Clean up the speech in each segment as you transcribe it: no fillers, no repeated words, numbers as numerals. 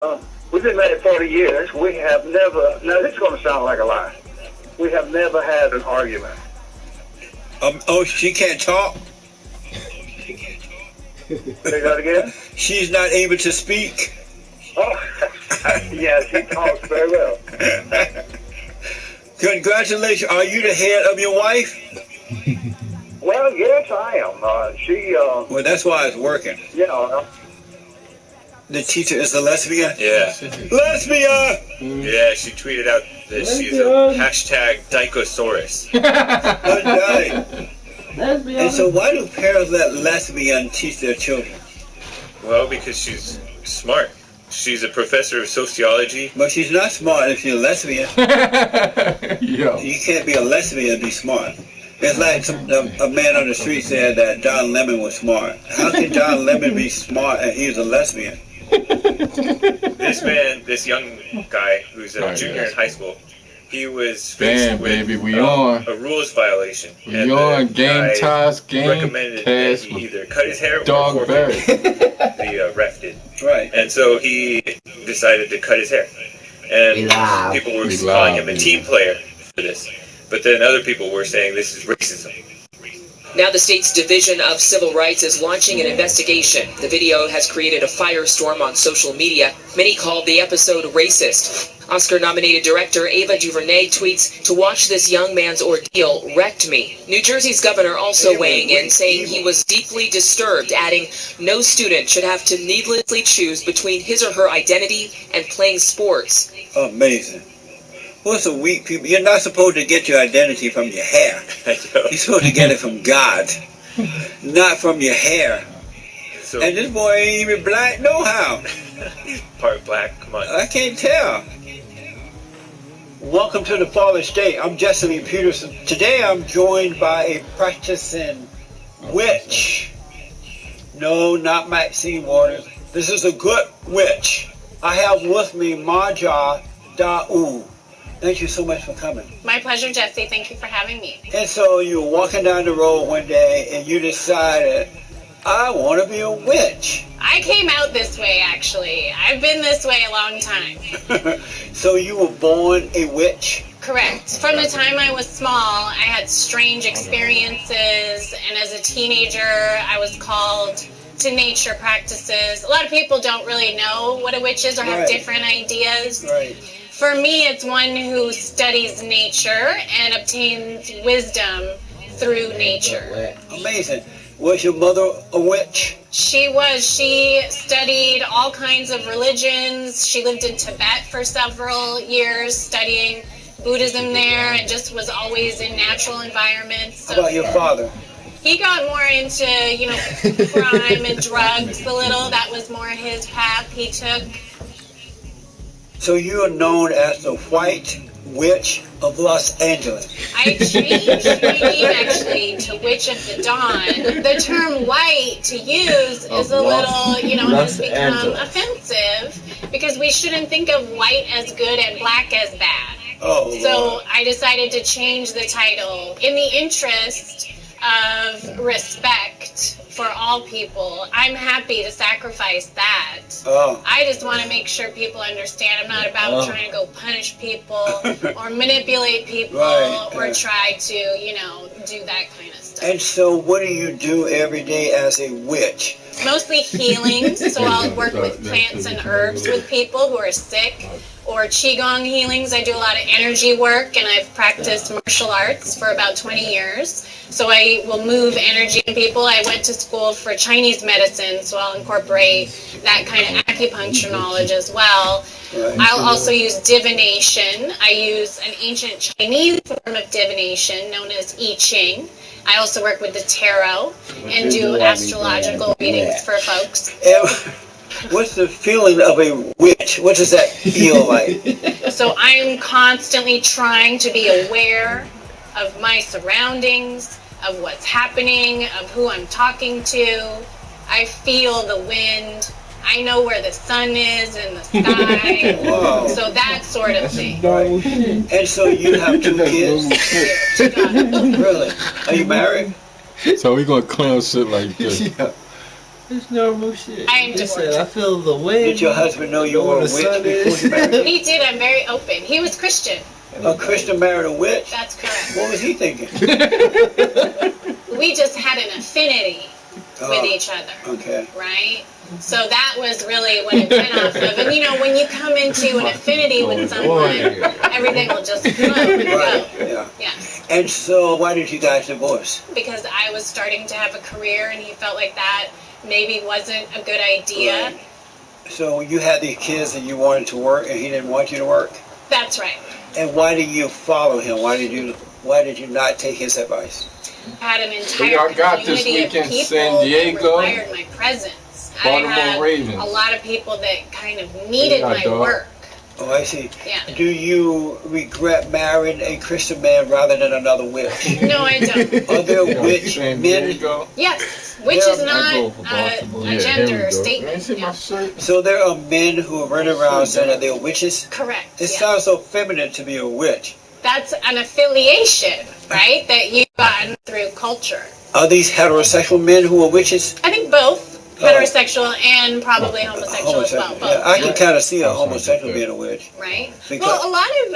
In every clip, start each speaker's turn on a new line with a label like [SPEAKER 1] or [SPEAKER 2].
[SPEAKER 1] We've been married 40 years. We have never, now this is going to sound like a lie. We have never had an argument.
[SPEAKER 2] Oh, she can't talk?
[SPEAKER 1] Say that again?
[SPEAKER 2] She's not able to speak?
[SPEAKER 1] Oh, yeah, she talks very well.
[SPEAKER 2] Congratulations. Are you the head of your wife?
[SPEAKER 1] Well, yes, I am.
[SPEAKER 2] Well, that's why it's working.
[SPEAKER 1] You know.
[SPEAKER 2] The teacher is a lesbian?
[SPEAKER 3] Yeah.
[SPEAKER 2] Lesbian!
[SPEAKER 3] Yeah, she tweeted out that she's a hashtag Dykosaurus.
[SPEAKER 2] Lesbian. And so why do parents let lesbian teach their children?
[SPEAKER 3] Well, because she's smart. She's a professor of sociology.
[SPEAKER 2] But she's not smart if she's a lesbian.
[SPEAKER 4] Yo.
[SPEAKER 2] You can't be a lesbian and be smart. It's like a man on the street said that John Lemon was smart. How can John Lemon be smart and he's a lesbian?
[SPEAKER 3] This young guy who's a junior in high school, he was faced with
[SPEAKER 4] baby, we
[SPEAKER 3] a rules violation.
[SPEAKER 4] We on Gameties,
[SPEAKER 3] recommended that he either cut his hair or forfeit. The ref did.
[SPEAKER 2] Right.
[SPEAKER 3] And so he decided to cut his hair. And people were calling him a team player for this. But then other people were saying this is racism.
[SPEAKER 5] Now the state's Division of Civil Rights is launching an investigation. The video has created a firestorm on social media. Many called the episode racist. Oscar-nominated director Ava DuVernay tweets, "To watch this young man's ordeal wrecked me." New Jersey's governor also weighing in, saying he was deeply disturbed, adding, "No student should have to needlessly choose between his or her identity and playing sports."
[SPEAKER 2] Amazing. What's a weak people? You're not supposed to get your identity from your hair. You're supposed to get it from God, not from your hair.
[SPEAKER 3] So,
[SPEAKER 2] and this boy ain't even black, no how.
[SPEAKER 3] He's part black, come on.
[SPEAKER 2] I can't tell. Welcome to the Fallen State. I'm Jesse Peterson. Today I'm joined by a practicing witch. No, not Maxine Waters. This is a good witch. I have with me Marja Da'u. Thank you so much for coming.
[SPEAKER 6] My pleasure, Jesse. Thank you for having me.
[SPEAKER 2] And so you were walking down the road one day and you decided, I want to be a witch.
[SPEAKER 6] I came out this way, actually. I've been this way a long time.
[SPEAKER 2] So you were born a witch?
[SPEAKER 6] Correct. From the time I was small, I had strange experiences, and as a teenager, I was called to nature practices. A lot of people don't really know what a witch is or have different ideas.
[SPEAKER 2] Right.
[SPEAKER 6] For me, it's one who studies nature and obtains wisdom through nature.
[SPEAKER 2] Amazing. Was your mother a witch?
[SPEAKER 6] She was. She studied all kinds of religions. She lived in Tibet for several years, studying Buddhism there, and just was always in natural environments. So
[SPEAKER 2] how about your father?
[SPEAKER 6] He got more into, crime and drugs a little. That was more his path he took.
[SPEAKER 2] So you are known as the White Witch of Los Angeles.
[SPEAKER 6] I changed my name, actually, to Witch of the Dawn. The term white to use is a little, has become offensive, because we shouldn't think of white as good and black as bad.
[SPEAKER 2] Oh,
[SPEAKER 6] so I decided to change the title in the interest of respect for all people. I'm happy to sacrifice that.
[SPEAKER 2] Oh.
[SPEAKER 6] I just want to make sure people understand I'm not about trying to go punish people or manipulate people or try to, do that kind of stuff.
[SPEAKER 2] And so what do you do every day as a witch?
[SPEAKER 6] Mostly healing, so I'll work with plants and herbs with people who are sick, or Qigong healings. I do a lot of energy work, and I've practiced martial arts for about 20 years. So I will move energy in people. I went to school for Chinese medicine, so I'll incorporate that kind of acupuncture knowledge as well. I'll also use divination. I use an ancient Chinese form of divination known as I Ching. I also work with the tarot and do astrological readings for folks.
[SPEAKER 2] What's the feeling of a witch? What does that feel like?
[SPEAKER 6] So I'm constantly trying to be aware of my surroundings, of what's happening, of who I'm talking to. I feel the wind. I know where the sun is in the sky.
[SPEAKER 2] Wow.
[SPEAKER 6] So that sort of thing.
[SPEAKER 2] And so you have 2 kids? Really? Are you married?
[SPEAKER 4] So we gonna clown shit like this.
[SPEAKER 2] Yeah.
[SPEAKER 7] It's normal shit.
[SPEAKER 6] I am
[SPEAKER 7] He
[SPEAKER 6] divorced.
[SPEAKER 7] said, I feel the wind.
[SPEAKER 2] Did your husband know you were a witch before you married him?
[SPEAKER 6] He did. I'm very open. He was Christian.
[SPEAKER 2] A Christian married a witch?
[SPEAKER 6] That's correct.
[SPEAKER 2] What was he thinking?
[SPEAKER 6] We just had an affinity with each other.
[SPEAKER 2] Okay.
[SPEAKER 6] Right? So that was really what it went off of. And you know, when you come into an affinity with someone, everything will just flow and go.
[SPEAKER 2] Right. Yeah.
[SPEAKER 6] Yeah.
[SPEAKER 2] And so, why did you guys divorce?
[SPEAKER 6] Because I was starting to have a career and he felt like that maybe wasn't a good idea.
[SPEAKER 2] Right. So you had these kids and you wanted to work and he didn't want you to work?
[SPEAKER 6] That's right.
[SPEAKER 2] And why did you follow him? Why did you not take his advice?
[SPEAKER 6] I had an
[SPEAKER 4] We
[SPEAKER 6] entire
[SPEAKER 4] got this
[SPEAKER 6] community of
[SPEAKER 4] weekend,
[SPEAKER 6] people
[SPEAKER 4] San Diego,
[SPEAKER 6] that required my presence.
[SPEAKER 4] Baltimore
[SPEAKER 6] I had
[SPEAKER 4] Ravens.
[SPEAKER 6] a lot of people that kind of needed my
[SPEAKER 4] Dogg.
[SPEAKER 6] work.
[SPEAKER 2] Oh, I see.
[SPEAKER 6] Yeah.
[SPEAKER 2] Do you regret marrying a Christian man rather than another witch?
[SPEAKER 6] No, I don't.
[SPEAKER 2] Are there
[SPEAKER 4] Yeah,
[SPEAKER 2] witch
[SPEAKER 4] San
[SPEAKER 2] men?
[SPEAKER 4] Diego.
[SPEAKER 6] Yes, which is
[SPEAKER 4] I
[SPEAKER 6] not
[SPEAKER 4] go for Baltimore.
[SPEAKER 6] a
[SPEAKER 4] Yeah, here we
[SPEAKER 6] gender
[SPEAKER 4] go.
[SPEAKER 6] statement.
[SPEAKER 4] You see my
[SPEAKER 6] Yeah.
[SPEAKER 4] shirt?
[SPEAKER 2] So there are men who run around saying that they're witches?
[SPEAKER 6] Correct.
[SPEAKER 2] It
[SPEAKER 6] Yeah.
[SPEAKER 2] sounds so feminine to be a witch.
[SPEAKER 6] That's an affiliation, right? That you've gotten through culture.
[SPEAKER 2] Are these heterosexual men who are witches?
[SPEAKER 6] I think both heterosexual and probably homosexual as well.
[SPEAKER 2] Homosexual. Yeah,
[SPEAKER 6] Both.
[SPEAKER 2] I can kind of see a homosexual being a witch.
[SPEAKER 6] Right?
[SPEAKER 2] Because-
[SPEAKER 6] Well, a lot of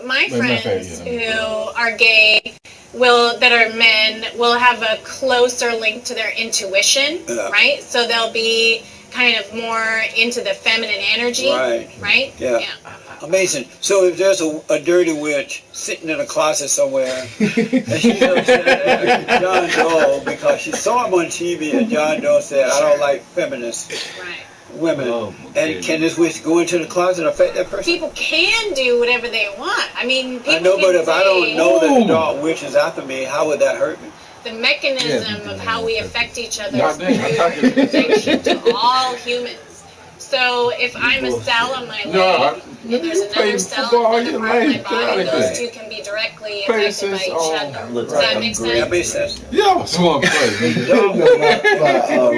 [SPEAKER 6] my
[SPEAKER 4] Wait, my
[SPEAKER 6] friends
[SPEAKER 4] bad, yeah.
[SPEAKER 6] who are gay that are men will have a closer link to their intuition,
[SPEAKER 2] Yeah.
[SPEAKER 6] right? So they'll be kind of more into the feminine energy,
[SPEAKER 2] Right.
[SPEAKER 6] right?
[SPEAKER 2] Yeah. Amazing. So if there's a dirty witch sitting in a closet somewhere, and she's upset at John Doe because she saw him on TV and John Doe said, I don't like feminist
[SPEAKER 6] Right.
[SPEAKER 2] women.
[SPEAKER 7] Oh,
[SPEAKER 2] And can this witch go into the closet and affect that person?
[SPEAKER 6] People can do whatever they want. I mean, people
[SPEAKER 2] I know, but
[SPEAKER 6] can
[SPEAKER 2] if I
[SPEAKER 6] say
[SPEAKER 2] don't know that the dark witch is after me, how would that hurt me?
[SPEAKER 6] the mechanism of how we affect each other
[SPEAKER 4] Not
[SPEAKER 6] is
[SPEAKER 4] then, I thought you-
[SPEAKER 6] through protection to all humans. So if I'm a cell on my leg,
[SPEAKER 4] No,
[SPEAKER 6] and there's
[SPEAKER 4] you played
[SPEAKER 6] another cell
[SPEAKER 4] football
[SPEAKER 6] in
[SPEAKER 4] all
[SPEAKER 6] another
[SPEAKER 4] your
[SPEAKER 6] part of my
[SPEAKER 4] life.
[SPEAKER 6] body,
[SPEAKER 4] Get
[SPEAKER 6] those
[SPEAKER 4] out
[SPEAKER 6] two
[SPEAKER 4] of
[SPEAKER 6] can be directly
[SPEAKER 4] Faces
[SPEAKER 6] affected by each
[SPEAKER 4] all-
[SPEAKER 6] other.
[SPEAKER 7] Look
[SPEAKER 6] Does
[SPEAKER 7] like
[SPEAKER 6] that
[SPEAKER 7] I'm
[SPEAKER 6] make
[SPEAKER 7] great.
[SPEAKER 2] That
[SPEAKER 6] sense?
[SPEAKER 2] makes sense.
[SPEAKER 4] Yeah, that's one play.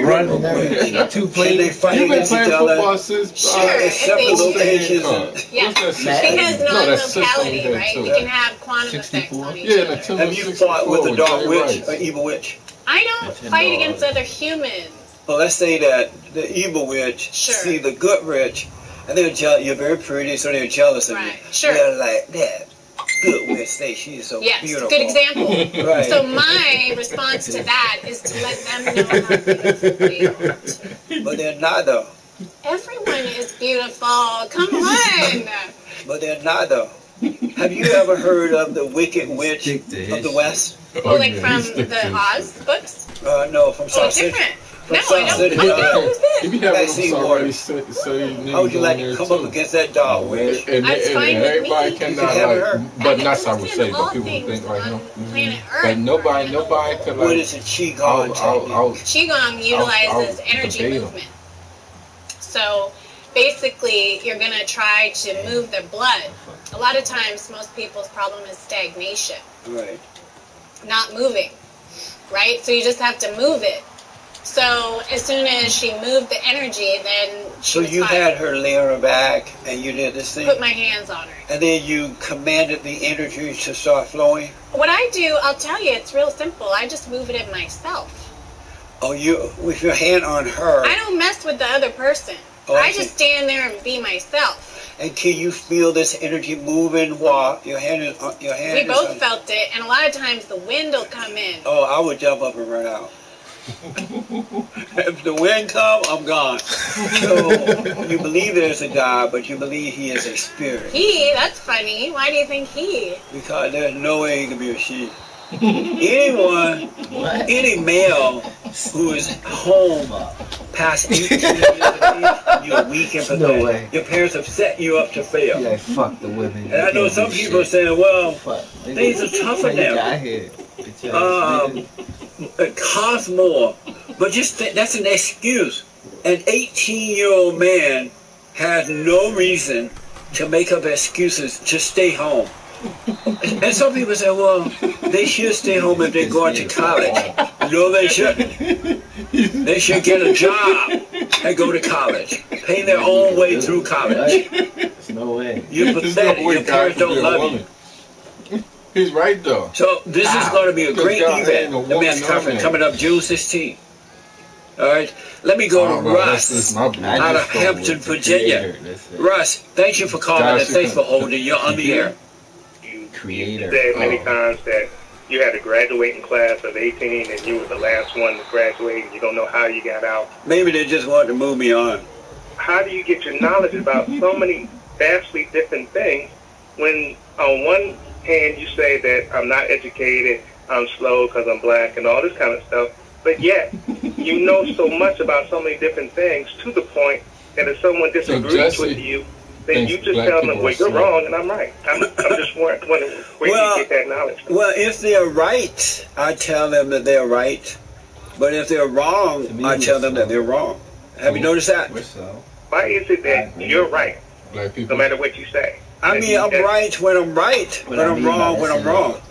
[SPEAKER 7] Running and everything. Two
[SPEAKER 2] Can they
[SPEAKER 7] plays.
[SPEAKER 2] fight
[SPEAKER 4] You've been
[SPEAKER 2] against each
[SPEAKER 4] playing
[SPEAKER 2] other?
[SPEAKER 4] football since
[SPEAKER 6] Sure.
[SPEAKER 2] Except
[SPEAKER 6] if
[SPEAKER 2] for
[SPEAKER 6] they
[SPEAKER 2] locations.
[SPEAKER 6] Yeah.
[SPEAKER 4] What's that system?
[SPEAKER 6] Because
[SPEAKER 4] No, that's
[SPEAKER 6] non-locality,
[SPEAKER 4] system
[SPEAKER 6] right?
[SPEAKER 4] too.
[SPEAKER 6] We can have quantum
[SPEAKER 7] 64?
[SPEAKER 6] effects on each
[SPEAKER 4] Yeah,
[SPEAKER 6] other.
[SPEAKER 4] the
[SPEAKER 2] Have you fought with a dark witch,
[SPEAKER 4] Right.
[SPEAKER 2] an evil witch?
[SPEAKER 6] I don't fight against other humans.
[SPEAKER 2] Well, let's say that the evil witch
[SPEAKER 6] Sure.
[SPEAKER 2] see the good witch, and they're jealous. You're very pretty, so they're jealous of you.
[SPEAKER 6] Right, sure.
[SPEAKER 2] They're like, that good witch, say she's so
[SPEAKER 6] Yes,
[SPEAKER 2] beautiful.
[SPEAKER 6] good example.
[SPEAKER 2] Right.
[SPEAKER 6] So my response to that is to let them know how beautiful they are.
[SPEAKER 2] But they're not though.
[SPEAKER 6] Everyone is beautiful. Come on.
[SPEAKER 2] But they're not though. Have you ever heard of the Wicked Witch
[SPEAKER 7] Stick to
[SPEAKER 2] of the
[SPEAKER 7] his-
[SPEAKER 2] West?
[SPEAKER 6] Oh, like
[SPEAKER 4] yeah,
[SPEAKER 6] from
[SPEAKER 4] he stick
[SPEAKER 6] the
[SPEAKER 4] to-
[SPEAKER 6] Oz books?
[SPEAKER 2] No, from
[SPEAKER 6] Oh,
[SPEAKER 2] South Central.
[SPEAKER 6] different.
[SPEAKER 2] From
[SPEAKER 6] No, I
[SPEAKER 2] South
[SPEAKER 6] don't.
[SPEAKER 2] Central.
[SPEAKER 6] Who's this?
[SPEAKER 4] If you have
[SPEAKER 2] Vaccine
[SPEAKER 4] them
[SPEAKER 2] water.
[SPEAKER 4] already say
[SPEAKER 2] How would you like to come up against that dark witch?
[SPEAKER 4] and
[SPEAKER 6] That's fine with
[SPEAKER 4] everybody
[SPEAKER 6] me.
[SPEAKER 4] cannot
[SPEAKER 2] You haven't
[SPEAKER 4] like,
[SPEAKER 2] heard.
[SPEAKER 4] but
[SPEAKER 6] I
[SPEAKER 4] that's how we
[SPEAKER 6] understand
[SPEAKER 4] say,
[SPEAKER 6] all
[SPEAKER 4] but people
[SPEAKER 6] things
[SPEAKER 4] think like,
[SPEAKER 6] on
[SPEAKER 4] you know,
[SPEAKER 6] planet Earth
[SPEAKER 4] but nobody
[SPEAKER 6] are
[SPEAKER 4] could
[SPEAKER 2] What
[SPEAKER 4] like,
[SPEAKER 2] is a Qigong technique?
[SPEAKER 6] Qigong utilizes
[SPEAKER 4] I'll
[SPEAKER 6] energy
[SPEAKER 4] debate 'em.
[SPEAKER 6] movement. So basically, you're going to try to move the blood. A lot of times, most people's problem is stagnation,
[SPEAKER 2] Right.
[SPEAKER 6] not moving, right? So you just have to move it. So as soon as she moved the energy, then she
[SPEAKER 2] So
[SPEAKER 6] was
[SPEAKER 2] you
[SPEAKER 6] fine.
[SPEAKER 2] had her lay on her back, and you did this thing,
[SPEAKER 6] Put my hands on her.
[SPEAKER 2] and then you commanded the energy to start flowing.
[SPEAKER 6] What I do, I'll tell you, it's real simple. I just move it myself.
[SPEAKER 2] Oh, you with your hand on her,
[SPEAKER 6] I don't mess with the other person.
[SPEAKER 2] Oh, I
[SPEAKER 6] I
[SPEAKER 2] see.
[SPEAKER 6] just stand there and be myself.
[SPEAKER 2] and can you feel this energy moving while your hand is on your hand?
[SPEAKER 6] We
[SPEAKER 2] is
[SPEAKER 6] both
[SPEAKER 2] on-
[SPEAKER 6] felt it, and a lot of times the wind will come in.
[SPEAKER 2] Oh, I would jump up and run out. If the wind come, I'm gone. So you believe there's a God, but you believe He is a spirit,
[SPEAKER 6] That's funny. Why do you think he?
[SPEAKER 2] because there's no way He can be a she. Anyone, any male who is home past 18 years of age, you're weak and pathetic.
[SPEAKER 7] No way.
[SPEAKER 2] Your parents have set you up to fail.
[SPEAKER 7] Yeah, fuck the women.
[SPEAKER 2] And I know some people are saying, well,
[SPEAKER 7] Fuck.
[SPEAKER 2] things are tougher
[SPEAKER 7] Nigga
[SPEAKER 2] now.
[SPEAKER 7] got here. Bitch ass nigga.
[SPEAKER 2] It costs more. But that's an excuse. An 18-year-old man has no reason to make up excuses to stay home. And some people say, well, they should stay home if they're going to college. No, they shouldn't. They should get a job and go to college. Pay their own way through college.
[SPEAKER 7] There's no way.
[SPEAKER 2] You're pathetic. Your parents don't love you.
[SPEAKER 4] He's right though.
[SPEAKER 2] So this is going to be a great
[SPEAKER 4] God ain't
[SPEAKER 2] event,
[SPEAKER 4] a
[SPEAKER 2] the
[SPEAKER 4] woman
[SPEAKER 2] men's
[SPEAKER 4] no
[SPEAKER 2] conference,
[SPEAKER 4] man.
[SPEAKER 2] coming up June 16th. All right, let me go to
[SPEAKER 4] That's
[SPEAKER 2] Russ
[SPEAKER 4] my belief.
[SPEAKER 2] out of Hampton, Virginia. Russ, thank you for calling and thanks for holding. You're on the air.
[SPEAKER 1] You said many times that you had a graduating class of 18 and you were the last one to graduate and you don't know how you got out.
[SPEAKER 2] Maybe they just wanted to move me on.
[SPEAKER 1] How do you get your knowledge about so many vastly different things when on one hand you say that I'm not educated, I'm slow because I'm black and all this kind of stuff, but yet you know so much about so many different things to the point that if someone disagrees with you, then you just tell them, well, you're wrong and I'm right. I'm just wondering where you get that knowledge from.
[SPEAKER 2] Well, if they're right, I tell them that they're right. But if they're wrong, I tell them that they're wrong. Have you noticed that?
[SPEAKER 1] Why is it that you're right, no matter what you say?
[SPEAKER 2] I mean, I'm right when I'm right, but I'm wrong when I'm wrong.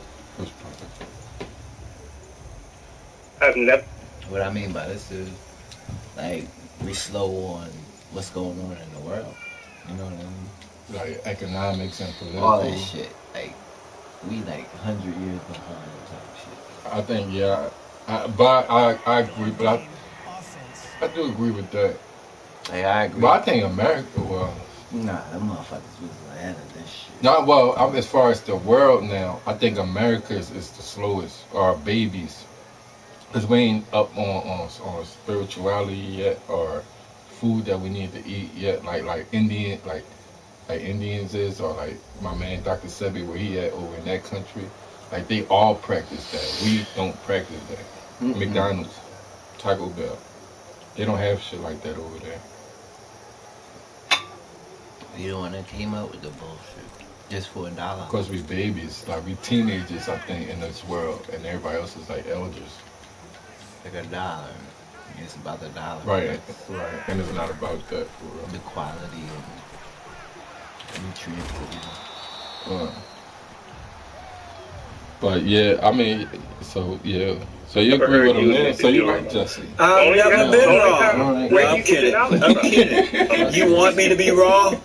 [SPEAKER 1] I've never.
[SPEAKER 7] What I mean by this is, like, we slow on what's going on in the world. You know what I mean?
[SPEAKER 4] Like economics and political.
[SPEAKER 7] All that shit. Like, we like 100 years behind type shit.
[SPEAKER 4] I think, yeah. I agree, but I do agree with that.
[SPEAKER 7] Like, I agree.
[SPEAKER 4] But I think America, well...
[SPEAKER 7] Nah, them motherfuckers was ahead of this shit.
[SPEAKER 4] Not well, as far as the world now, I think America is the slowest. Our babies. Because we ain't up on spirituality yet, or food that we need to eat yet, like Indians is, or like my man Dr. Sebi, where he at over in that country, like they all practice that. We don't practice that. Mm-hmm. McDonald's, Taco Bell, they don't have shit like that over there.
[SPEAKER 7] You the one that came up with the bullshit just for $1.
[SPEAKER 4] Because we babies, like we teenagers, I think, in this world, and everybody else is like elders.
[SPEAKER 7] Like $1. It's about the dollar.
[SPEAKER 4] Right, right. And it's not about that for real.
[SPEAKER 7] The quality of nutrients.
[SPEAKER 4] But yeah, I mean, so yeah. So you agree with him then? So you like Jesse?
[SPEAKER 2] I've never been wrong. No, I'm kidding. I'm kidding. You want me to be wrong?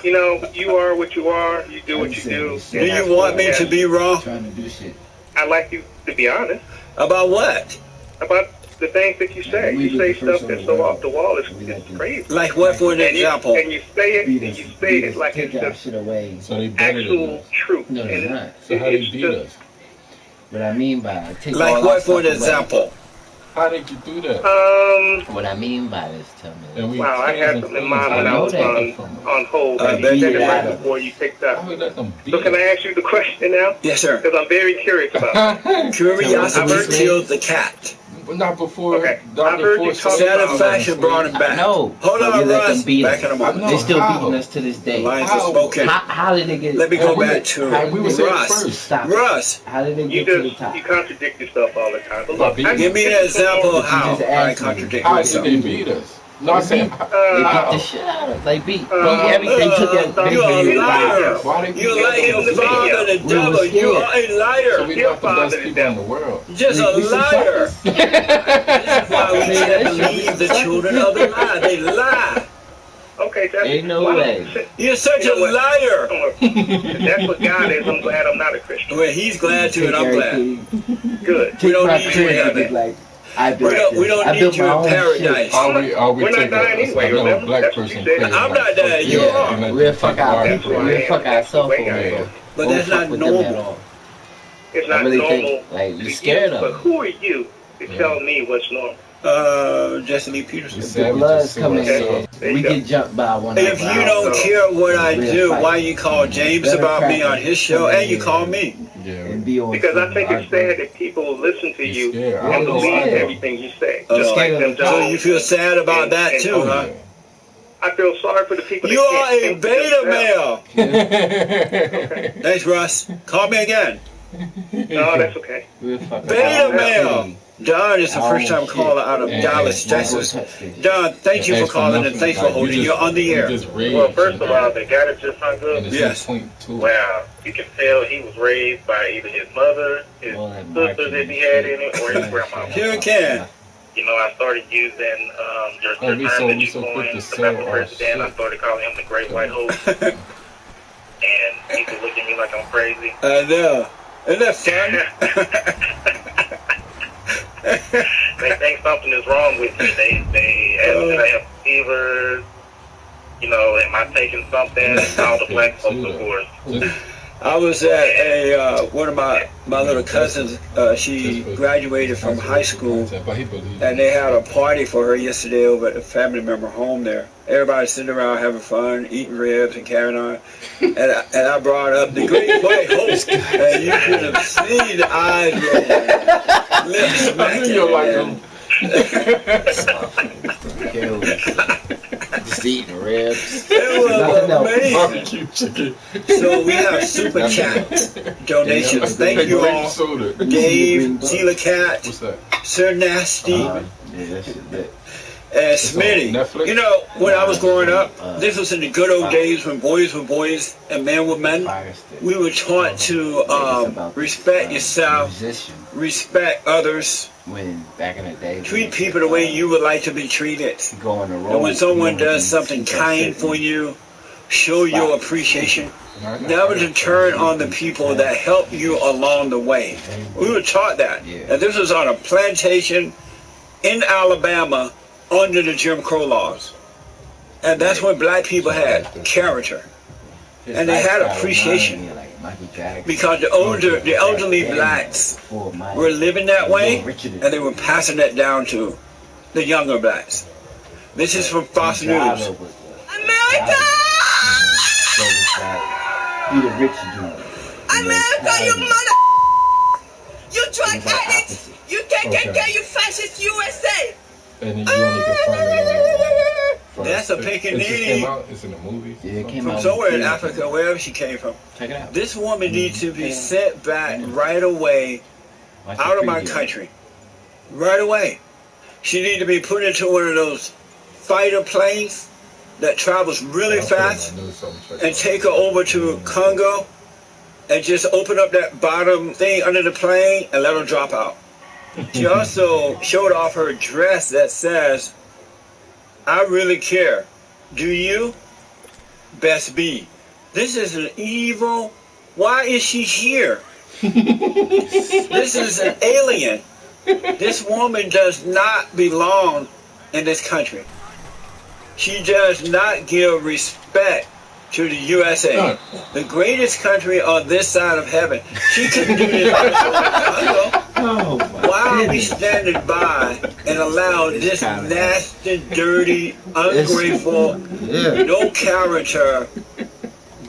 [SPEAKER 1] You know, you are what you are. You do what you do.
[SPEAKER 2] Do you want me to be wrong?
[SPEAKER 7] Trying to do shit.
[SPEAKER 1] I'd like you to be honest.
[SPEAKER 2] About what?
[SPEAKER 1] About the things that you say. You say stuff that's so off the wall, it's crazy.
[SPEAKER 2] Like what, for an example?
[SPEAKER 1] And you say it like it's
[SPEAKER 7] the
[SPEAKER 1] actual truth.
[SPEAKER 7] No, they're not.
[SPEAKER 4] So how do you beat us?
[SPEAKER 7] What I mean by take
[SPEAKER 2] like
[SPEAKER 7] all
[SPEAKER 2] what, for an
[SPEAKER 7] away.
[SPEAKER 2] example?
[SPEAKER 4] How did you do that?
[SPEAKER 7] What I mean by this, tell me.
[SPEAKER 1] Wow, I had something in mind when I was on hold. You said it right before you picked up. So can I ask you the question now?
[SPEAKER 2] Yes, sir.
[SPEAKER 1] Because I'm very curious about it.
[SPEAKER 2] Curiosity killed the cat.
[SPEAKER 4] Not before.
[SPEAKER 1] Okay. I've heard you talk
[SPEAKER 2] Satisfaction brought him back.
[SPEAKER 7] No.
[SPEAKER 2] Hold on, Russ. Back in a moment.
[SPEAKER 7] They're still beating us to this day.
[SPEAKER 2] The lines are spoken.
[SPEAKER 7] How did they get?
[SPEAKER 2] Let me go back to
[SPEAKER 4] Russ.
[SPEAKER 7] Stop.
[SPEAKER 2] Russ.
[SPEAKER 7] How did they get to the top?
[SPEAKER 1] You contradict yourself all the time. But look,
[SPEAKER 2] give me an example of how I contradict myself.
[SPEAKER 4] How did they beat us? No, I'm saying
[SPEAKER 7] they beat the shit out of us. They beat everything. Took that.
[SPEAKER 2] You are a liar. You like your father, the devil. You are a liar.
[SPEAKER 4] So we're not the best people in the world.
[SPEAKER 2] Just a liar. That's why we can't believe the children of the lie. They lie.
[SPEAKER 1] Okay, that's
[SPEAKER 7] ain't no way.
[SPEAKER 2] You're such a liar.
[SPEAKER 1] That's what God is. I'm glad I'm not a Christian.
[SPEAKER 2] Well, he's glad too, and I'm glad.
[SPEAKER 1] Good.
[SPEAKER 2] We don't need you in heaven. We don't need you in paradise.
[SPEAKER 1] We're not dying anyway, remember?
[SPEAKER 4] Black person
[SPEAKER 2] I'm not dying. You are.
[SPEAKER 7] We'll fuck ourselves over.
[SPEAKER 2] But that's not normal.
[SPEAKER 1] It's not normal.
[SPEAKER 7] Like, you're scared of
[SPEAKER 1] But who are you to tell me what's normal?
[SPEAKER 2] Jesse Peterson.
[SPEAKER 7] The blood's coming in. We get jumped by one
[SPEAKER 2] If you don't care what I do, why you call James about me on his show and you call me?
[SPEAKER 1] Because I think it's sad that people listen to you and believe everything you say. Just like them.
[SPEAKER 2] So you feel sad about that too, huh?
[SPEAKER 1] I feel sorry for the people that
[SPEAKER 2] You are a
[SPEAKER 1] can't
[SPEAKER 2] beta male. Thanks, Russ. Call me again.
[SPEAKER 1] No, that's okay.
[SPEAKER 2] Beta male. Don is the first time caller out of Dallas, Texas. Don, thank you for calling and thanks for holding. You're on the air.
[SPEAKER 1] Well, first of all, the guy that just hung up,
[SPEAKER 2] yes.
[SPEAKER 1] Wow, you can tell he was raised by either his mother, his sisters if he had any, or his grandma.
[SPEAKER 2] Sure can.
[SPEAKER 1] You know, I started using your term that you coined about the president. I started calling him the Great White Hope. And people look at me like I'm crazy.
[SPEAKER 2] I know. Isn't that fun?
[SPEAKER 1] They think something is wrong with me. They ask me if I have fever. You know, am I taking something? All the black folks, of course.
[SPEAKER 2] I was at one of my little cousins. She graduated from high school, and they had a party for her yesterday over at a family member home there. Everybody sitting around having fun, eating ribs and carrying on. And I brought up the great white host, and you could have seen the eyes rolling, lips smacking.
[SPEAKER 7] Just eating ribs.
[SPEAKER 2] It was amazing. So we have super chat donations. Thank you all. Dave, Tila Cat, Sir Nasty, and Smitty. You know, when I was growing up, this was in the good old days when boys were boys and men were men. We were taught to respect yourself, respect others.
[SPEAKER 7] When back in the day,
[SPEAKER 2] treat people the way you would like to be treated. And when someone does something kind for you, show your appreciation. Never to turn on the people that help you along the way. We were taught that. And this was on a plantation in Alabama under the Jim Crow laws. And that's when black people had character. And they had appreciation. Because the elderly blacks were living that way, and they were passing that down to the younger blacks. This is from Fox News. America!
[SPEAKER 8] America, you mother! You drug addicts! You KKK, you fascist USA!
[SPEAKER 4] And you only can find it
[SPEAKER 2] that's a Pekingese.
[SPEAKER 4] It's in the movie.
[SPEAKER 7] Yeah, it came
[SPEAKER 2] from
[SPEAKER 7] out
[SPEAKER 2] somewhere in Africa, wherever she came from.
[SPEAKER 7] Check it out.
[SPEAKER 2] This woman needs to be sent back right away out of my country. Right away. She needs to be put into one of those fighter planes that travels really fast and take her over to Congo and just open up that bottom thing under the plane and let her drop out. She also showed off her dress that says, I really care. Do you? Best be. This is an evil. Why is she here? This is an alien. This woman does not belong in this country. She does not give respect to the USA, the greatest country on this side of heaven. She couldn't do this. Why are we standing by and allow this nasty, dirty, ungrateful, no character,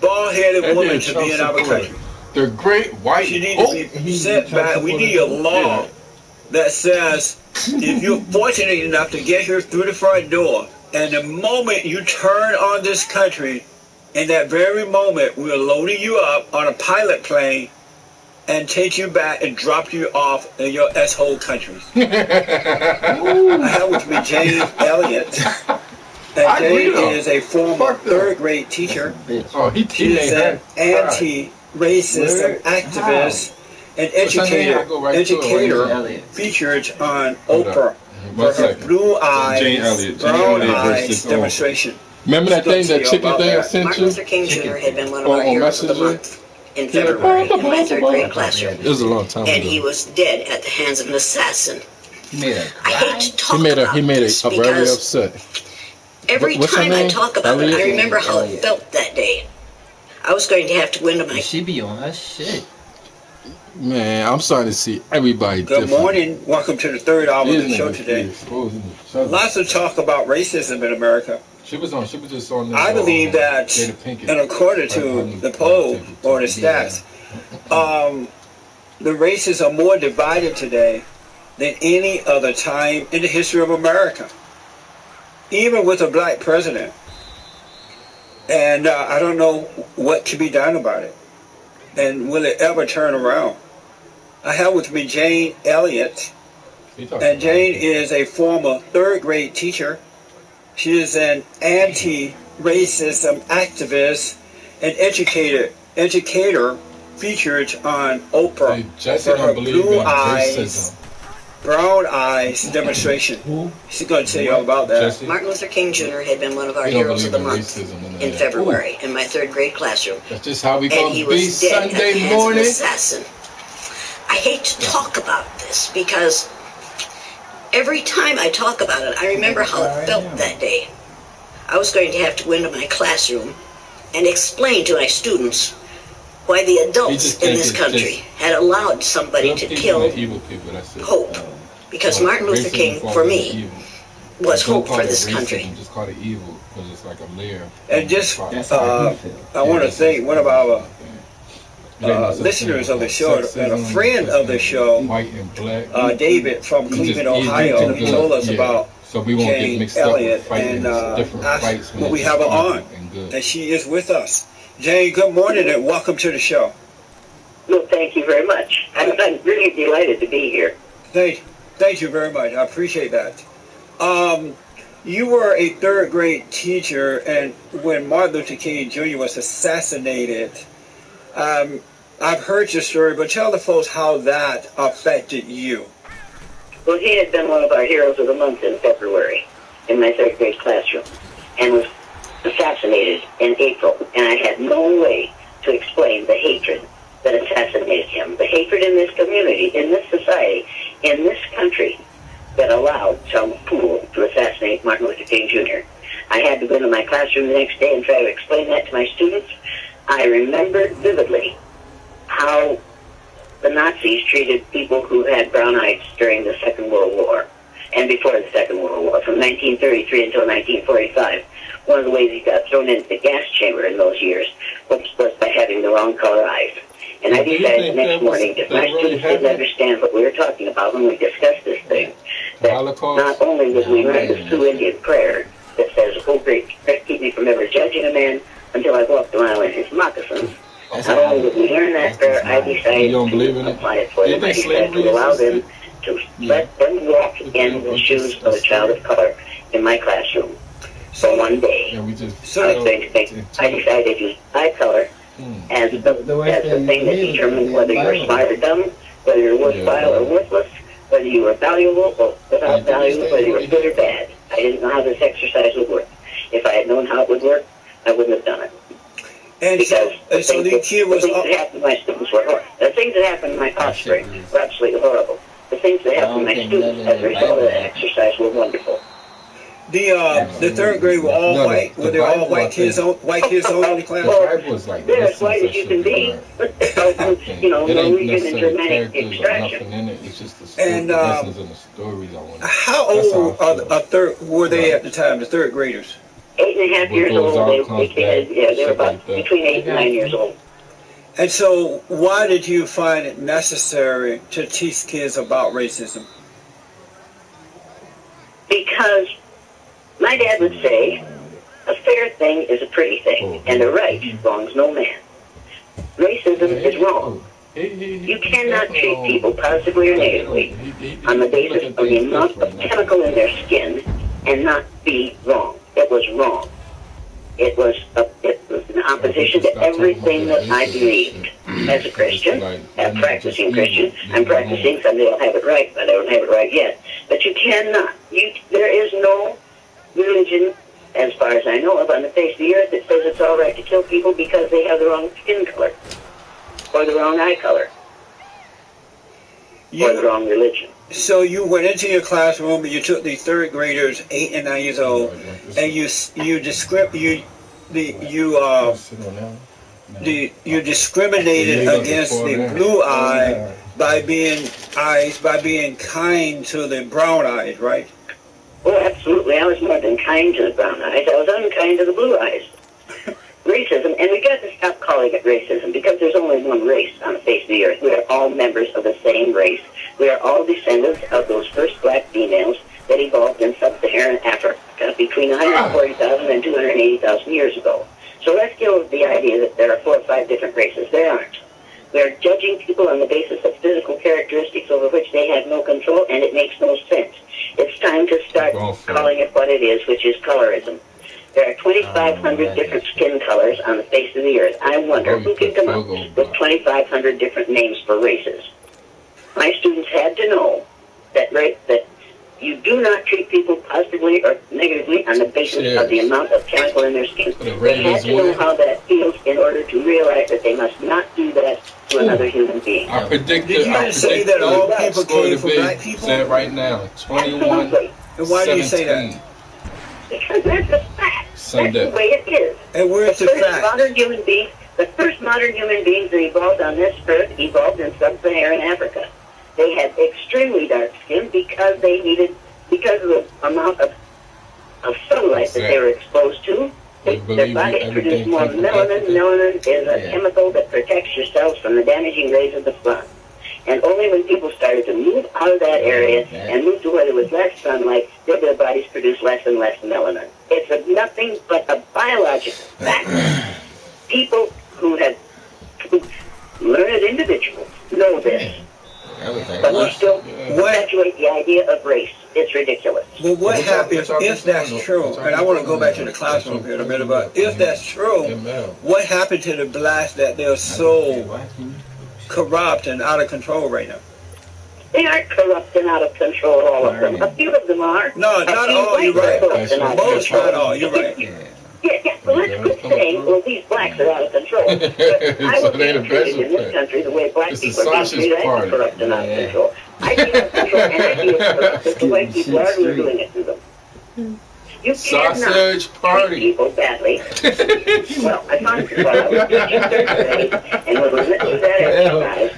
[SPEAKER 2] bald-headed woman to be in our country?
[SPEAKER 4] The great white.
[SPEAKER 2] She needs to be sent back. We need a law that says if you're fortunate enough to get here through the front door, and the moment you turn on this country, in that very moment, we're loading you up on a pilot plane and take you back and drop you off in your S-hole countries. I have with me Jane Elliott. And Jane is a former third-grade teacher. She is an anti-racist activist and educator featured on Oprah for her blue eyes, brown eyes demonstration.
[SPEAKER 4] Remember that thing, that chicken thing I sent you?
[SPEAKER 8] Martin Luther King Jr. had been one of our heroes of the month in February in my third grade classroom.
[SPEAKER 4] It was a long time ago.
[SPEAKER 8] And he was dead at the hands of an assassin.
[SPEAKER 7] He made her cry.
[SPEAKER 8] I hate to talk about this
[SPEAKER 4] very upset.
[SPEAKER 8] Every time I talk about it, I remember how it felt that day. I was going to have to go into my...
[SPEAKER 7] She be on her shit.
[SPEAKER 4] Man, I'm starting to see everybody
[SPEAKER 2] Good morning. Welcome to the third hour of the show today. Lots of talk about racism in America.
[SPEAKER 4] She was just on this,
[SPEAKER 2] I believe that, and according to the poll or the stats, the races are more divided today than any other time in the history of America, even with a black president. And I don't know what can be done about it. And will it ever turn around? I have with me Jane Elliott. And Jane is a former third-grade teacher. She is an anti-racism activist and educator featured on Oprah for her blue eyes, brown eyes demonstration. She's going to tell you all about that.
[SPEAKER 8] Martin Luther King Jr. had been one of our heroes of the month in February in my third grade classroom.
[SPEAKER 4] That's just how we going to be
[SPEAKER 8] Sunday morning. Assassin. I hate to talk about this because
[SPEAKER 9] Every time I talk about it, I remember how it felt that day. I was going to have to go into my classroom and explain to my students why the adults in this country had allowed somebody to kill hope. Because Martin Luther King, for me, was hope for this country.
[SPEAKER 4] Just call it evil because it's like a layer.
[SPEAKER 2] And just, I want to thank one of our listeners of the show and a friend of the show, David from Cleveland, Ohio. He told us about Jane Elliott and asked what we have her on. And she is with us. Jane, good morning and welcome to the show.
[SPEAKER 10] Well, thank you very much. I'm really delighted to be here.
[SPEAKER 2] Thank you very much. I appreciate that. You were a third grade teacher, and when Martin Luther King Jr. was assassinated, I've heard your story, but tell the folks how that affected you.
[SPEAKER 10] Well, he had been one of our heroes of the month in February in my third grade classroom and was assassinated in April, and I had no way to explain the hatred that assassinated him, the hatred in this community, in this society, in this country that allowed some fool to assassinate Martin Luther King Jr. I had to go into my classroom the next day and try to explain that to my students. I remembered vividly how the Nazis treated people who had brown eyes during the Second World War and before the Second World War, from 1933 until 1945. One of the ways he got thrown into the gas chamber in those years was by having the wrong color eyes. And I decided the next morning, if my students didn't understand what we were talking about when we discussed this thing, that not only would we learn the Sioux Indian prayer that says, "Oh, great, keep me from ever judging a man until I walk the mile in his moccasins," not only would we learn that prayer, I decided to apply it for them. I decided to allow them to let them walk in the shoes of a child of color in my classroom for one day. I decided to use eye color as the thing that determined whether you were smart or dumb, whether you were worthwhile or worthless, whether you were valuable or without value, whether you were good or bad. I didn't know how this exercise would work. If I had known how it would work, I wouldn't have done it.
[SPEAKER 2] And because the things
[SPEAKER 10] that happened to my students were horrible. The things that happened to my offspring were absolutely horrible. The things that happened to my students as a result of that exercise were wonderful.
[SPEAKER 2] The third grade were all white. Were there all white kids on in the class?
[SPEAKER 10] They're as white as you can be. Norwegian and Germanic extraction.
[SPEAKER 2] And how old were they at the time? The third graders?
[SPEAKER 10] 8.5 years old. They were about between 8 and 9 years old.
[SPEAKER 2] And so, why did you find it necessary to teach kids about racism?
[SPEAKER 10] Because my dad would say, a fair thing is a pretty thing, and a right wrongs no man. Racism is wrong. You cannot treat people positively or negatively on the basis of the amount of chemical in their skin and not be wrong. It was wrong. It was in opposition to everything that I believed as a Christian, a practicing Christian. I'm practicing, someday I'll have it right, but I don't have it right yet. But you cannot. There is no religion, as far as I know of, on the face of the earth that says it's all right to kill people because they have the wrong skin color, or the wrong eye color, or the wrong religion.
[SPEAKER 2] So you went into your classroom and you took the third graders, 8 and 9 years old, and you discriminated against the blue eye by being kind to the brown eyes, right?
[SPEAKER 10] Oh, absolutely. I was more than kind to the brown eyes. I was unkind to the blue eyes. Racism, and we got to stop calling it racism because there's only one race on the face of the earth. We are all members of the same race. We are all descendants of those first black females that evolved in sub-Saharan Africa between 140,000 and 280,000 years ago. So let's get over the idea that there are 4 or 5 different races. There aren't. We are judging people on the basis of physical characteristics over which they have no control, and it makes no sense. It's time to start calling it what it is, which is colorism. There are 2,500 different skin colors on the face of the earth. I wonder who can come up with 2,500 different names for races. My students had to know that you do not treat people positively or negatively on the basis of the amount of chemical in their skin. They had to know how that feels in order to realize that they must not do that to another human being.
[SPEAKER 4] I predicted.
[SPEAKER 2] Did you just say that all people came from black people?
[SPEAKER 4] Said right now, 21.
[SPEAKER 10] Absolutely.
[SPEAKER 2] And why do you say that?
[SPEAKER 10] Because that's a fact.
[SPEAKER 4] Sunday.
[SPEAKER 10] That's the way it is.
[SPEAKER 2] And where's the fact?
[SPEAKER 10] The first modern human beings that evolved on this earth evolved in sub-Saharan Africa. They had extremely dark skin because of the amount of sunlight that they were exposed to. Their bodies produce more melanin. Melanin is a chemical that protects your cells from the damaging rays of the sun. And only when people started to move out of that area and move to where there was less sunlight, did their bodies produce less and less melanin. It's nothing but a biological fact. People who learned individuals know this. But we still perpetuate the idea of race. It's ridiculous.
[SPEAKER 2] Well, what happens if that's true? And I want to go back to the classroom here in a minute, but if that's true, what happened to the blacks that they're so corrupt and out of control right now?
[SPEAKER 10] They aren't corrupt and out of control, all of them. A few of them are.
[SPEAKER 2] No, not all, you're right. Most, not all, you're right.
[SPEAKER 10] Yeah, well, let's quit saying, well, these blacks are out of control. But I was being treated in this country the way black people are being treated. I am corrupt and out of control. I feel out of control, and I feel corrupt if the white people are who are doing it to them. You cannot treat people badly. Well, I found while I was teaching third grade, and when we went through that exercise,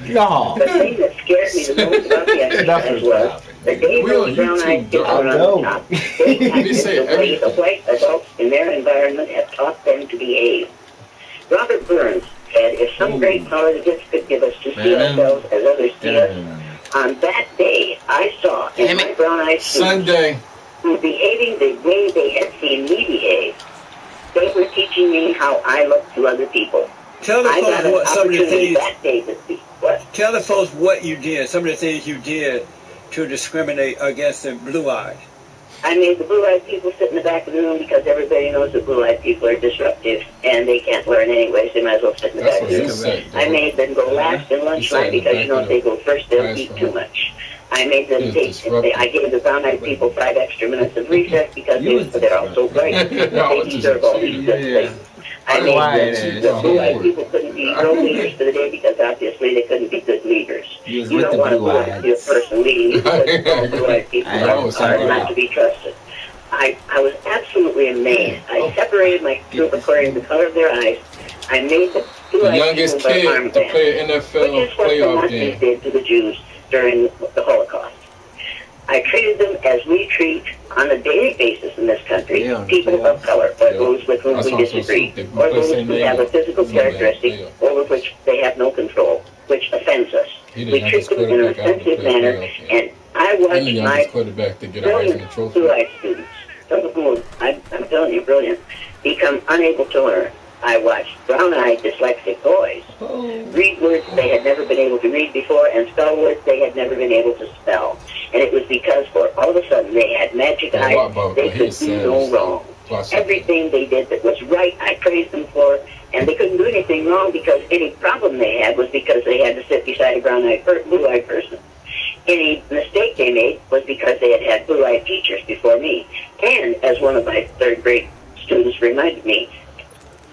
[SPEAKER 10] the thing that scared me the most about the exercise was the day those brown-eyed kids were on the top, they acted the way the white adults in their environment have taught them to behave. Robert Burns said, if some great power the gifts could give us to see ourselves as others see us, on that day I saw in my brown-eyed students who behaving the way they had seen me behave, they were teaching me how I look to other people.
[SPEAKER 2] Tell the folks what some of the things.
[SPEAKER 10] That day to see what.
[SPEAKER 2] Tell the folks what you did. Some of the things you did to discriminate against the blue-eyed.
[SPEAKER 10] I made the blue-eyed people sit in the back of the room because everybody knows that blue-eyed people are disruptive and they can't learn anyway, so they might as well sit in the back of the room. I made them go last in lunchtime because you know if they go first, they'll eat too much. I made them I gave the brown-eyed people 5 extra minutes of recess because they're all so bright. They deserve all these good things. I made the blue-eyed people couldn't be no leaders for the day because obviously they couldn't be good leaders. You don't want to be a person leading you because all blue-eyed people are not to be trusted. I was absolutely amazed. I separated my group according to the color of their eyes. I made the blue-eyed people wear armbands, which is what the Nazis did to the Jews during the Holocaust. I treated them as we treat on a daily basis in this country people of color, or those with whom we disagree, or those who have a physical characteristic over which they have no control, which offends us. We treat them in an offensive manner, and I watched my brilliant blue-eyed students, some of whom I'm telling you brilliant, become unable to learn. I watched brown-eyed dyslexic boys read words they had never been able to read before and spell words they had never been able to spell. And it was because all of a sudden they had magic eyes. They could do no wrong. Everything they did that was right, I praised them for, and they couldn't do anything wrong because any problem they had was because they had to sit beside a blue-eyed person. Any mistake they made was because they had blue-eyed teachers before me. And as one of my third grade students reminded me,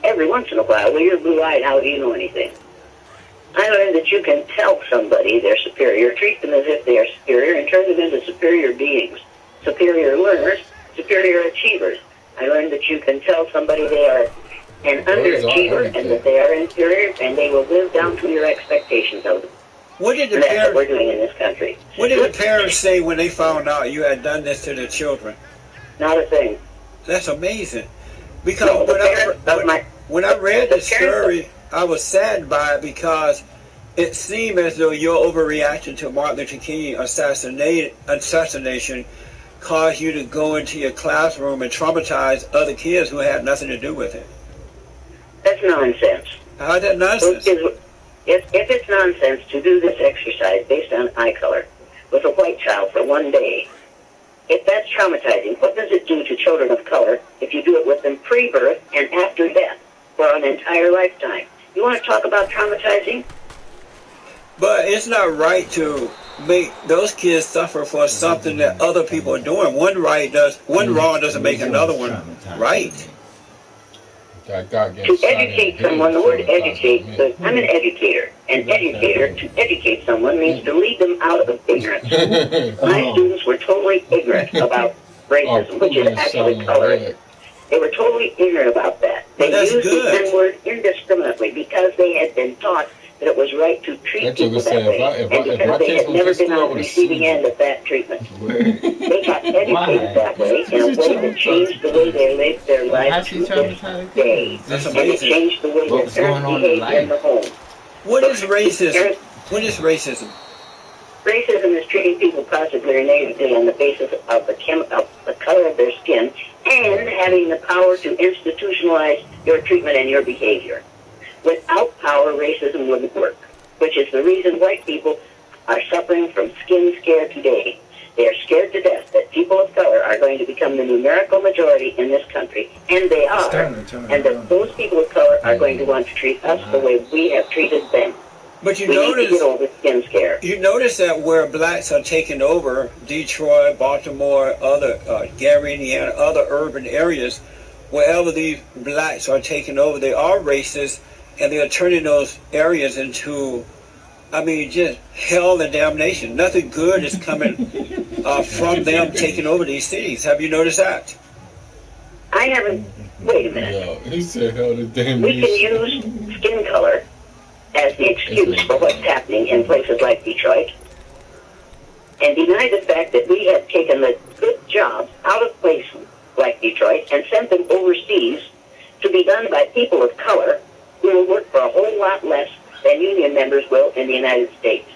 [SPEAKER 10] every once in a while, well, you're blue-eyed, how do you know anything? I learned that you can tell somebody they're superior, treat them as if they are superior, and turn them into superior beings, superior learners, superior achievers. I learned that you can tell somebody they are an underachiever and that they are inferior, and they will live down to your expectations of them.
[SPEAKER 2] What did the
[SPEAKER 10] and that's what we're doing in this country.
[SPEAKER 2] What did the parents say when they found out you had done this to their children?
[SPEAKER 10] Not a thing.
[SPEAKER 2] That's amazing. Because when I read the story, I was saddened by it because it seemed as though your overreaction to Martin Luther King assassination caused you to go into your classroom and traumatize other kids who had nothing to do with it.
[SPEAKER 10] That's nonsense.
[SPEAKER 2] How is that nonsense?
[SPEAKER 10] If it's nonsense to do this exercise based on eye color with a white child for one day, if that's traumatizing, what does it do to children of color if you do it with them pre-birth and after death for an entire lifetime? You want to talk about traumatizing?
[SPEAKER 2] But it's not right to make those kids suffer for something that other people are doing. One wrong doesn't make another one right.
[SPEAKER 10] To educate someone, the word educate, I'm an educator. An educator, to educate someone means to lead them out of ignorance. My students were totally ignorant about racism, which is actually colorism. They were totally ignorant about that. They used the N-word indiscriminately because they had been taught that it was right to treat people that way, and because they had never been on the receiving end of that treatment. They got educated that way in a way that changed the way they lived their lives to this day. And it changed the way their parents behaved in the home.
[SPEAKER 2] What is racism? What is racism?
[SPEAKER 10] Racism is treating people positively or negatively on the basis of the color of their skin and having the power to institutionalize your treatment and your behavior. Without power, racism wouldn't work, which is the reason white people are suffering from skin scare today. They are scared to death that people of color are going to become the numerical majority in this country, and they are, and that those people of color are going to want to treat us the way we have treated them.
[SPEAKER 2] But you
[SPEAKER 10] we need to get over skin scare.
[SPEAKER 2] You notice that where blacks are taking over, Detroit, Baltimore, other Gary, Indiana, other urban areas, wherever these blacks are taking over, they are racist, and they are turning those areas into, I mean, just hell and damnation. Nothing good is coming from them taking over these cities. Have you noticed that?
[SPEAKER 10] I haven't. Wait a minute.
[SPEAKER 4] Yeah, he said hell and damnation.
[SPEAKER 10] We can use skin color as the excuse for what's happening in places like Detroit and deny the fact that we have taken the good jobs out of places like Detroit and sent them overseas to be done by people of color who will work for a whole lot less than union members will in the United States.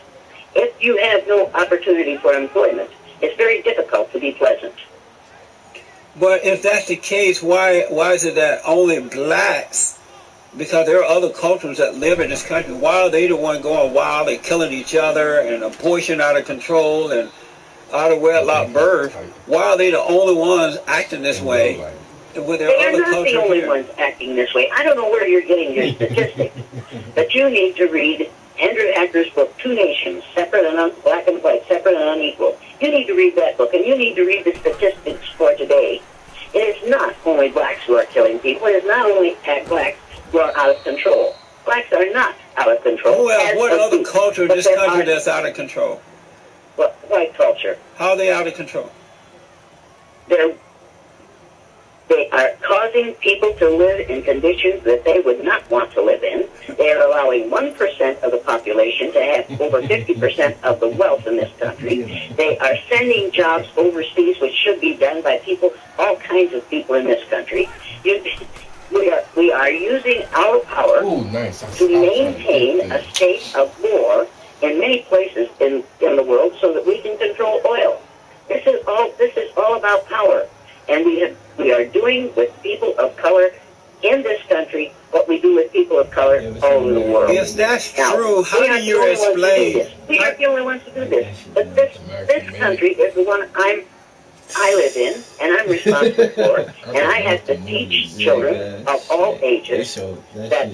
[SPEAKER 10] If you have no opportunity for employment, it's very difficult to be pleasant.
[SPEAKER 2] But if that's the case, why is it that only blacks, because there are other cultures that live in this country, why are they the ones going wild and killing each other and abortion out of control and out of wedlock birth? Why are they the only ones acting this way? With their
[SPEAKER 10] they are
[SPEAKER 2] other
[SPEAKER 10] not the only
[SPEAKER 2] here?
[SPEAKER 10] ones acting this way. I don't know where you're getting your statistics, but you need to read Andrew Hacker's book, Two Nations, Separate and Black and White, Separate and Unequal. You need to read that book, and you need to read the statistics for today. It is not only blacks who are killing people. It is not only blacks who are out of control. Blacks are not out of control.
[SPEAKER 2] Well, what other culture in this country that's out of control?
[SPEAKER 10] What white culture?
[SPEAKER 2] How are they out of control?
[SPEAKER 10] They are causing people to live in conditions that they would not want to live in. They are allowing 1% of the population to have over 50% of the wealth in this country. They are sending jobs overseas, which should be done by people, all kinds of people in this country. We are using our power to maintain a state of war in many places in the world so that we can control oil. This is all about power. And we are doing with people of color in this country what we do with people of color all over the world.
[SPEAKER 2] Yes, that's true. How do you explain?
[SPEAKER 10] We aren't the only ones to do this. But this country is the one I live in, and I'm responsible for, and I have to teach children of all ages that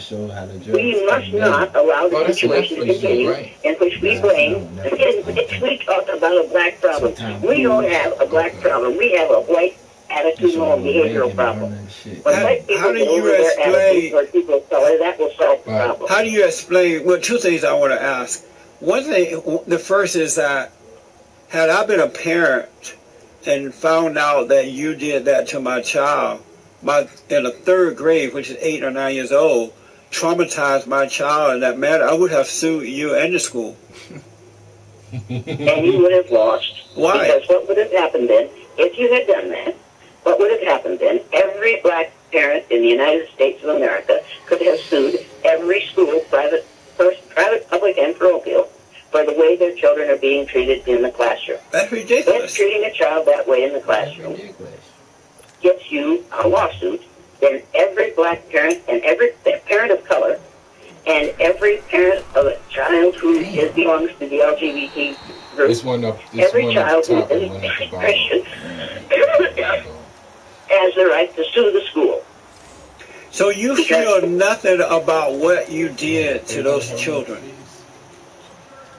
[SPEAKER 10] we must not allow the situation to continue in which we blame, in which we talk about a black problem. We don't have a black problem. We have a white attitudinal and behavioral problem. When white people get over their attitude toward people of color, that will solve the problem.
[SPEAKER 2] How do you explain, well, two things I want to ask. One thing, the first is that had I been a parent and found out that you did that to my child, in the third grade, which is 8 or 9 years old, traumatized my child in that manner, I would have sued you and the school.
[SPEAKER 10] And you would have lost.
[SPEAKER 2] Why?
[SPEAKER 10] Because what would have happened then, if you had done that, what would have happened then, every black parent in the United States of America could have sued every school, private, public, and parochial, for the way their children are being treated in the classroom.
[SPEAKER 2] That's ridiculous.
[SPEAKER 10] If treating a child that way in the classroom gets you a lawsuit, then every black parent and every parent of color and every parent of a child who belongs to the LGBT group, every child who is Christian has the right to sue the school.
[SPEAKER 2] So you feel nothing about what you did to those children?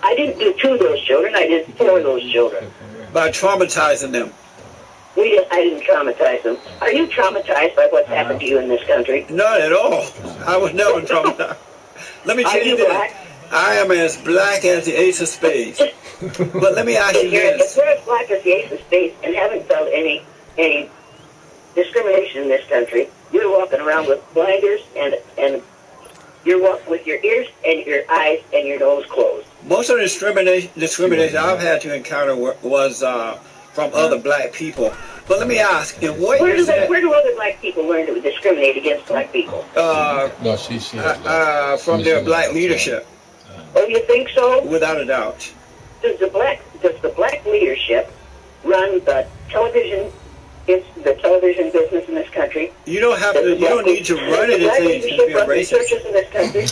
[SPEAKER 10] I didn't do to those children, I did for those children.
[SPEAKER 2] By traumatizing them?
[SPEAKER 10] I didn't traumatize them. Are you traumatized by what's happened to you in this country?
[SPEAKER 2] Not at all. I was never traumatized. Let me tell you this.
[SPEAKER 10] Black?
[SPEAKER 2] I am as black as the ace of spades. But let me ask you this.
[SPEAKER 10] If you're as black as the ace of spades and haven't felt any discrimination in this country, you're walking around with blinders and you're walking with your ears and your eyes and your nose closed.
[SPEAKER 2] Most of the discrimination I've had to encounter was from other black people. But let me ask, where do
[SPEAKER 10] other black people learn to discriminate against black people?
[SPEAKER 4] No,
[SPEAKER 2] from their black leadership.
[SPEAKER 10] Oh, you think so?
[SPEAKER 2] Without a doubt.
[SPEAKER 10] Does the black leadership run the television business in this country?
[SPEAKER 2] You don't have to. You don't need to run it to be a racist.
[SPEAKER 10] In this country.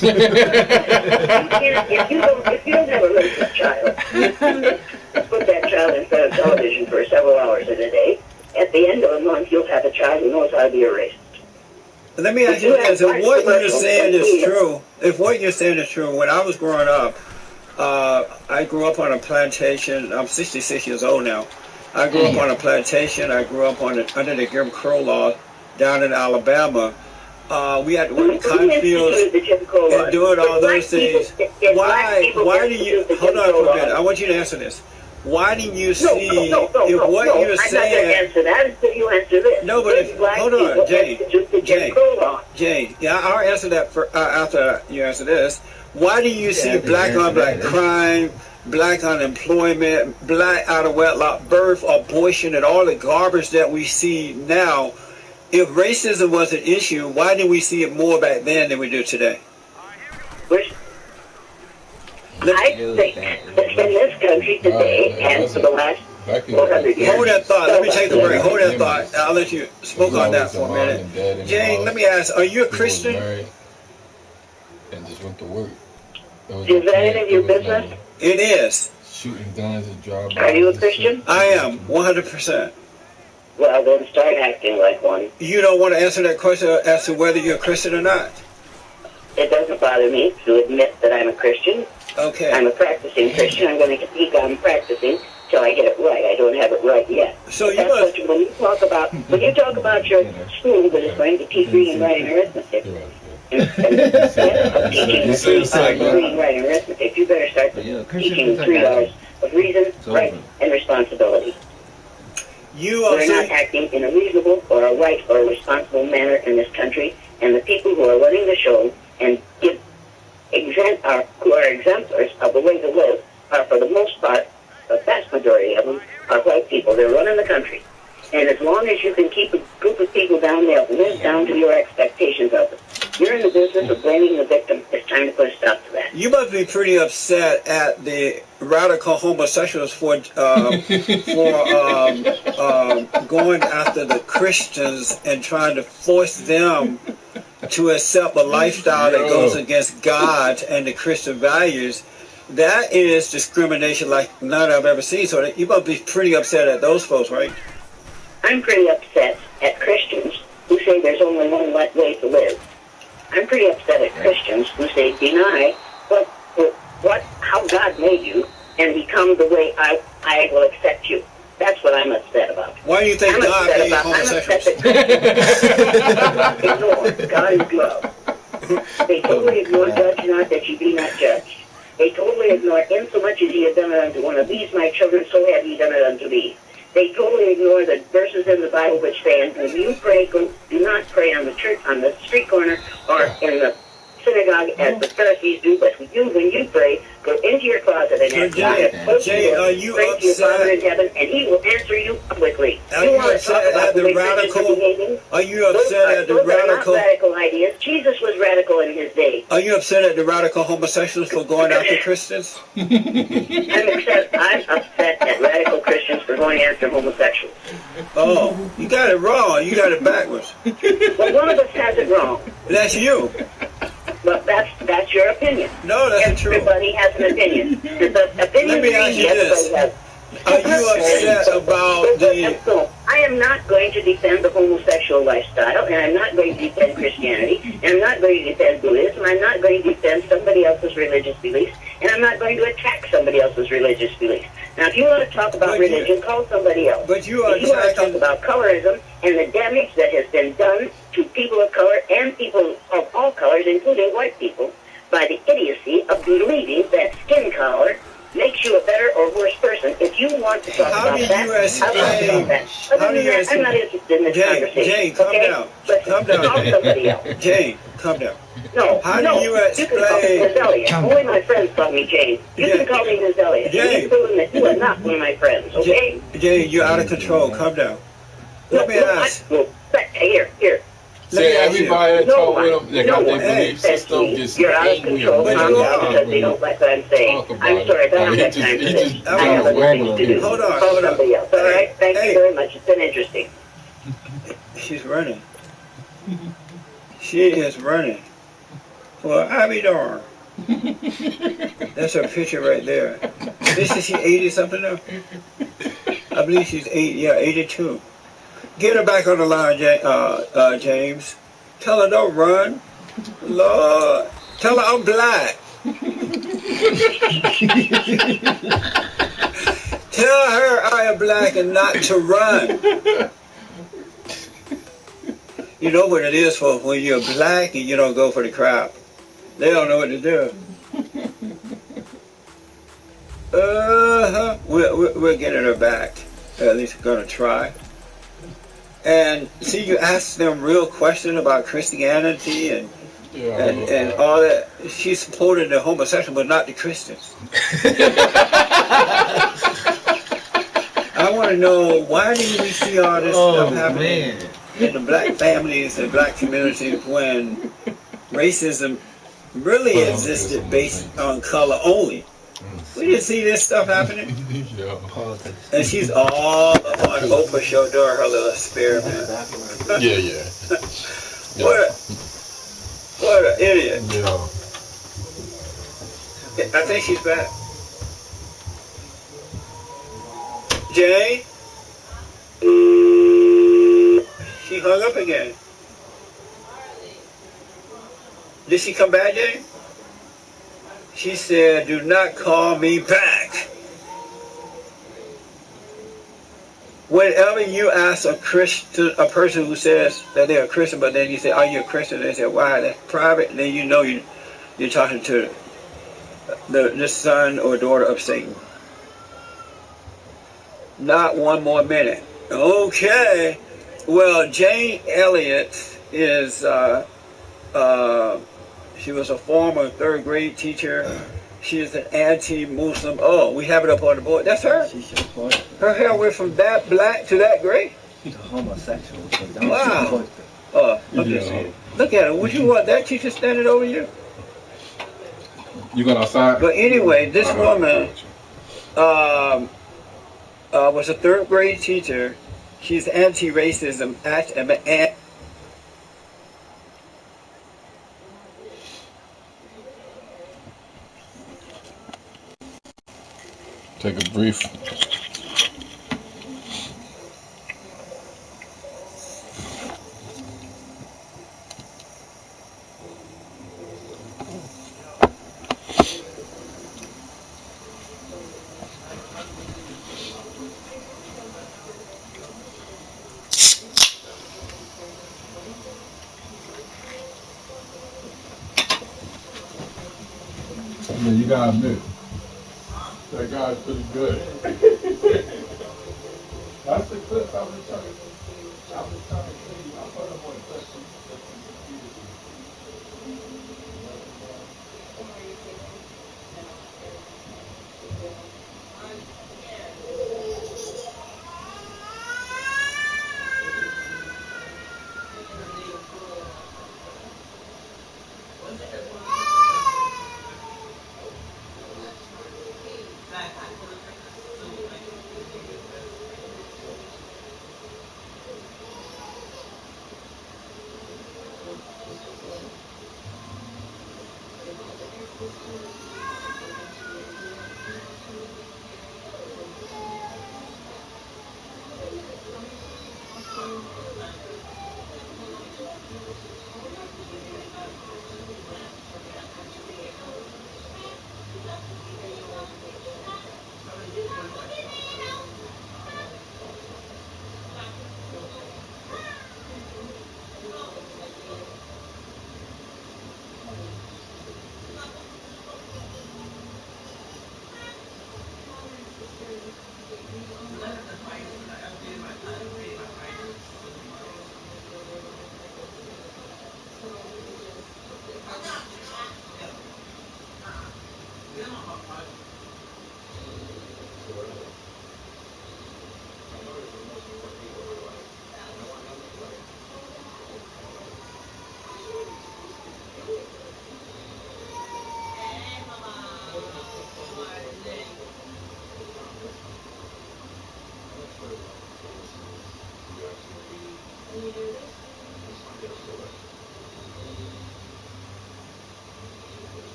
[SPEAKER 10] if you don't have a racist child, put that child in front of television for several hours in a day. At the end of a month, you'll have a child who knows how to be a racist.
[SPEAKER 2] Let me ask you this: if what you're saying is true, when I was growing up, I grew up on a plantation. I'm 66 years old now. I grew up on a plantation. I grew up under the Jim Crow law down in Alabama. We had to work in cotton fields and doing all those things. Why do you, hold on for a minute, I want you to answer this. Why do you see if what you're saying... I'm not going to answer that until you answer this. No, but if, hold on, Jane, yeah, I'll answer that after you answer this. Why do you see black on black crime, black unemployment, black out of wedlock birth, abortion, and all the garbage that we see now? If racism was an issue, why did we see it more back then than we do today?
[SPEAKER 10] I think that in this country today and for the last 400 years...
[SPEAKER 2] Hold that thought. Let me take a break. Hold that thought. I'll let you smoke on that for a minute. Jane, let me ask, are you a Christian?
[SPEAKER 4] And just went to work.
[SPEAKER 10] Is that any of your business?
[SPEAKER 2] It is.
[SPEAKER 4] Shooting guns and driving.
[SPEAKER 10] Are you a Christian?
[SPEAKER 2] I am, 100%.
[SPEAKER 10] Well, then start acting like one.
[SPEAKER 2] You don't want to answer that question as to whether you're a Christian or not?
[SPEAKER 10] It doesn't bother me to admit that I'm a Christian.
[SPEAKER 2] Okay.
[SPEAKER 10] I'm a practicing Christian. I'm going to keep on practicing till I get it right. I don't have it right yet.
[SPEAKER 2] So you must...
[SPEAKER 10] When you talk about your school that is going to teach reading, writing, arithmetic, teaching reading, writing, arithmetic, you better start teaching 3 hours of reason, right, and responsibility. We're not acting in a reasonable or a right or a responsible manner in this country, and the people who are running the show and who are exemplars of the way to live are, for the most part, the vast majority of them are white people. They're running the country. And as long as you can keep a group of people down, they'll live down to your expectations of them. You're in the business of blaming the victim. It's time to put a stop to that.
[SPEAKER 2] You must be pretty upset at the radical homosexuals for going after the Christians and trying to force them to accept a lifestyle that goes against God and the Christian values. That is discrimination like none I've ever seen. So you must be pretty upset at those folks, right?
[SPEAKER 10] I'm pretty upset at Christians who say there's only one way to live. I'm pretty upset at Christians who say deny how God made you and become the way I will accept you. That's what I'm upset about.
[SPEAKER 2] Why do you think God made homosexuals?
[SPEAKER 10] Ignore. God is love. They totally ignore judge not that you be not judged. They totally ignore insomuch as ye have done it unto one of these my children, so have ye done it unto me. They totally ignore the verses in the Bible which say, and when you pray, do not pray on the street corner or in the synagogue as the Pharisees do, but when you pray, go into your closet and ask God,
[SPEAKER 2] Jay, are you
[SPEAKER 10] pray to your Father in heaven, and He will answer you publicly.
[SPEAKER 2] Are you upset at the radical? Are you upset at the radical?
[SPEAKER 10] Those are not radical ideas. Jesus was radical in His day.
[SPEAKER 2] Are you upset at the radical homosexuals for going after Christians?
[SPEAKER 10] I'm upset at radical Christians for going after homosexuals.
[SPEAKER 2] Oh, you got it wrong. You got it backwards.
[SPEAKER 10] Well, one of us has it wrong.
[SPEAKER 2] That's you.
[SPEAKER 10] But that's your opinion.
[SPEAKER 2] No, that's true.
[SPEAKER 10] Everybody has an opinion.
[SPEAKER 2] Let me ask you this. Are you upset about
[SPEAKER 10] I am not going to defend the homosexual lifestyle, and I'm not going to defend Christianity, and I'm not going to defend Buddhism, I'm not going to defend somebody else's religious beliefs, and I'm not going to attack somebody else's religious beliefs. Now, if you want to talk about religion, call somebody else.
[SPEAKER 2] But you are
[SPEAKER 10] if you want to talk about colorism and the damage that has been done to people of color and people of all colors, including white people, by the idiocy of believing that skin color makes you a better or worse person. If you want to talk about that, I will talk about that. Other than that, I'm not interested in this conversation.
[SPEAKER 2] Jane, calm down. Calm down.
[SPEAKER 10] Talk to somebody else.
[SPEAKER 2] Jane, calm down.
[SPEAKER 10] No,
[SPEAKER 2] How do you
[SPEAKER 10] you can call me Miss Elliott. Only my friends call me Jane. You can call me Miss Elliott.
[SPEAKER 2] Jane.
[SPEAKER 10] You've proven that you are not one of my friends, okay?
[SPEAKER 2] Jane, you're out of control. Calm down. Let me ask.
[SPEAKER 10] Here.
[SPEAKER 4] Say everybody that talk with them, they got their belief system just
[SPEAKER 10] you're out of
[SPEAKER 4] angry
[SPEAKER 10] control.
[SPEAKER 4] and
[SPEAKER 10] Calm down because they don't like what I'm saying. I'm sorry, but I don't have time for this. I have other things to do.
[SPEAKER 2] Hold on.
[SPEAKER 10] Call somebody else. All right? Thank you very much. It's been interesting.
[SPEAKER 2] She's running. She is running. Well, I be darned. That's her picture right there. This is she 80 something now? I believe she's 82. Get her back on the line, James. Tell her don't run. Lord. Tell her I'm black. Tell her I am black and not to run. You know what it is for when you're black and you don't go for the crowd. They don't know what to do. We're getting her back. At least we're going to try. And see, you ask them real questions about Christianity and all that. She supported the homosexual, but not the Christians. I want to know, why do we see all this stuff happening in the black families and black communities when racism really existed based on color only? We didn't see this stuff happening. And she's all on Oprah show doing her little experiment. What an idiot. I think she's back. Jay? She hung up again. Did she come back, Jay? She said, do not call me back. Whenever you ask a person who says that they're a Christian, but then you say, are you a Christian? They say, why? That's private. And then you know you're talking to the son or daughter of Satan. Not one more minute. Okay. Well, Jane Elliott is... she was a former third grade teacher. She is an anti-Muslim. Oh, we have it up on the board. That's her? Her hair went from that black to that gray?
[SPEAKER 7] She's a homosexual.
[SPEAKER 2] Wow. I'm just saying. Look at her. Would you want that teacher standing over you?
[SPEAKER 4] You going outside?
[SPEAKER 2] But anyway, this woman was a third grade teacher. She's anti-racism.
[SPEAKER 4] Take a brief. Yeah, you gotta admit, that guy's pretty good. That's the clip I was trying to say. I put him on the question.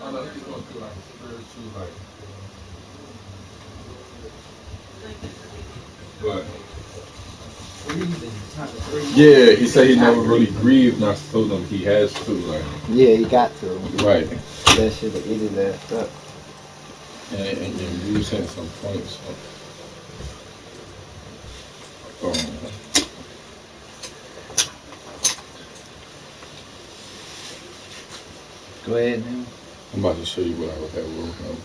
[SPEAKER 4] I know he's going through like spiritual, like, but yeah, he said he never really grieved, and I told him he has to, like.
[SPEAKER 11] Yeah, he got to.
[SPEAKER 4] Right.
[SPEAKER 11] That shit have eat his ass up.
[SPEAKER 4] And you was saying some points.
[SPEAKER 11] Go ahead now.
[SPEAKER 4] I'm about to show you what I would have wrote down.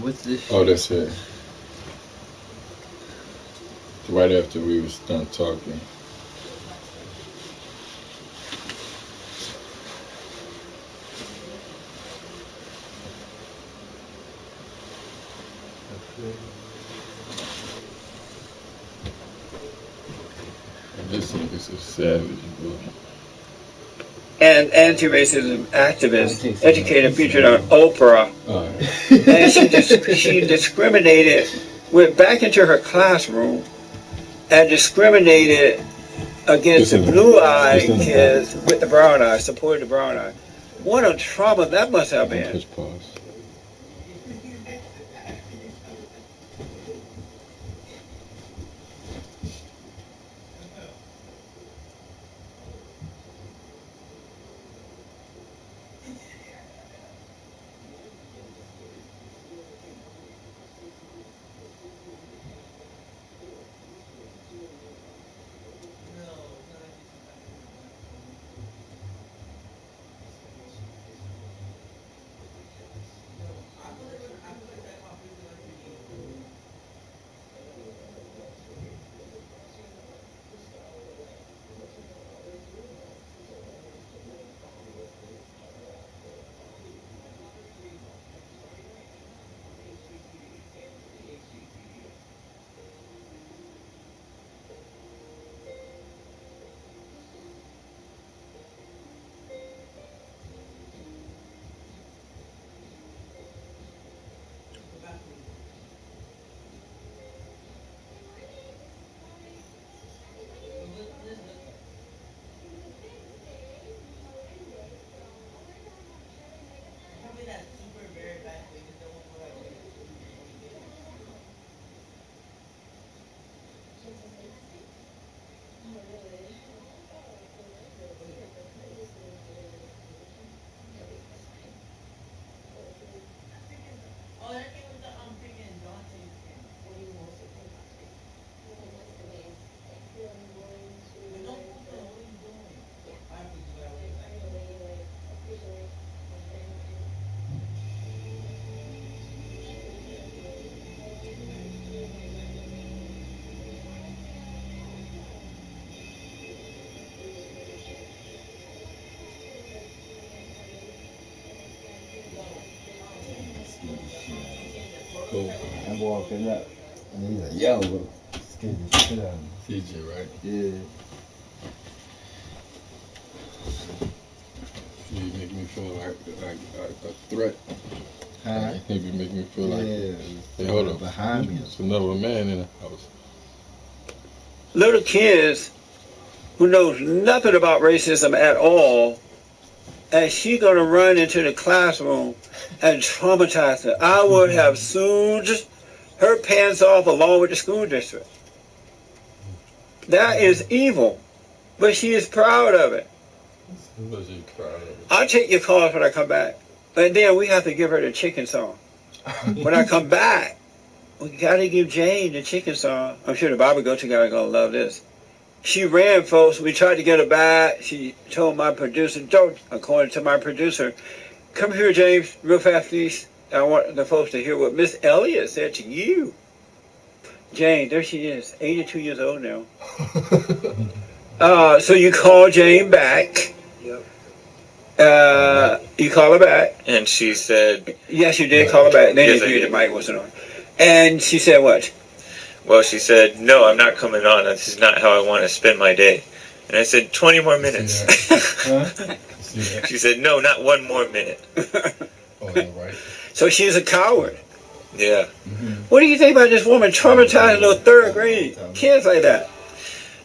[SPEAKER 11] What's this shit?
[SPEAKER 4] Oh, that's it. Right after we was done talking. This is a savage, bro.
[SPEAKER 2] And anti-racism activist, educator featured on Oprah. And she discriminated, went back into her classroom and discriminated against the blue-eyed kids with the brown eyes, supported the brown eye. What a trauma that must have been.
[SPEAKER 4] Just pause.
[SPEAKER 11] I'm walking up, and he's like, yo, scared the shit out of me.
[SPEAKER 4] CJ, right?
[SPEAKER 11] Yeah.
[SPEAKER 4] You make me feel like a threat.
[SPEAKER 11] Huh?
[SPEAKER 4] You make me feel like,
[SPEAKER 11] Yeah.
[SPEAKER 4] hey, hold on.
[SPEAKER 11] Behind me.
[SPEAKER 4] There's another man in the house.
[SPEAKER 2] Little kids who knows nothing about racism at all, and she gonna run into the classroom and traumatize her. I would have sued her pants off along with the school district. That is evil, but she is proud of it. I'll take your calls when I come back. And then we have to give her the chicken song. When I come back, we got to give Jane the chicken song. I'm sure the Bible Go-To guy is going to love this. She ran, folks. We tried to get her back. She told my producer, don't, according to my producer, come here, James, real fast, please. I want the folks to hear what Miss Elliott said to you. Jane, there she is, 82 years old now. So you call Jane back. You call her back.
[SPEAKER 3] And she said...
[SPEAKER 2] Yes, you did call her back. Then
[SPEAKER 3] yes,
[SPEAKER 2] you the mic wasn't on. And she said what?
[SPEAKER 3] Well, she said, no, I'm not coming on. This is not how I want to spend my day. And I said, 20 more minutes. She said, no, not one more minute.
[SPEAKER 4] Right.
[SPEAKER 2] So she's a coward.
[SPEAKER 3] Yeah.
[SPEAKER 2] What do you think about this woman traumatizing those third grade kids like that?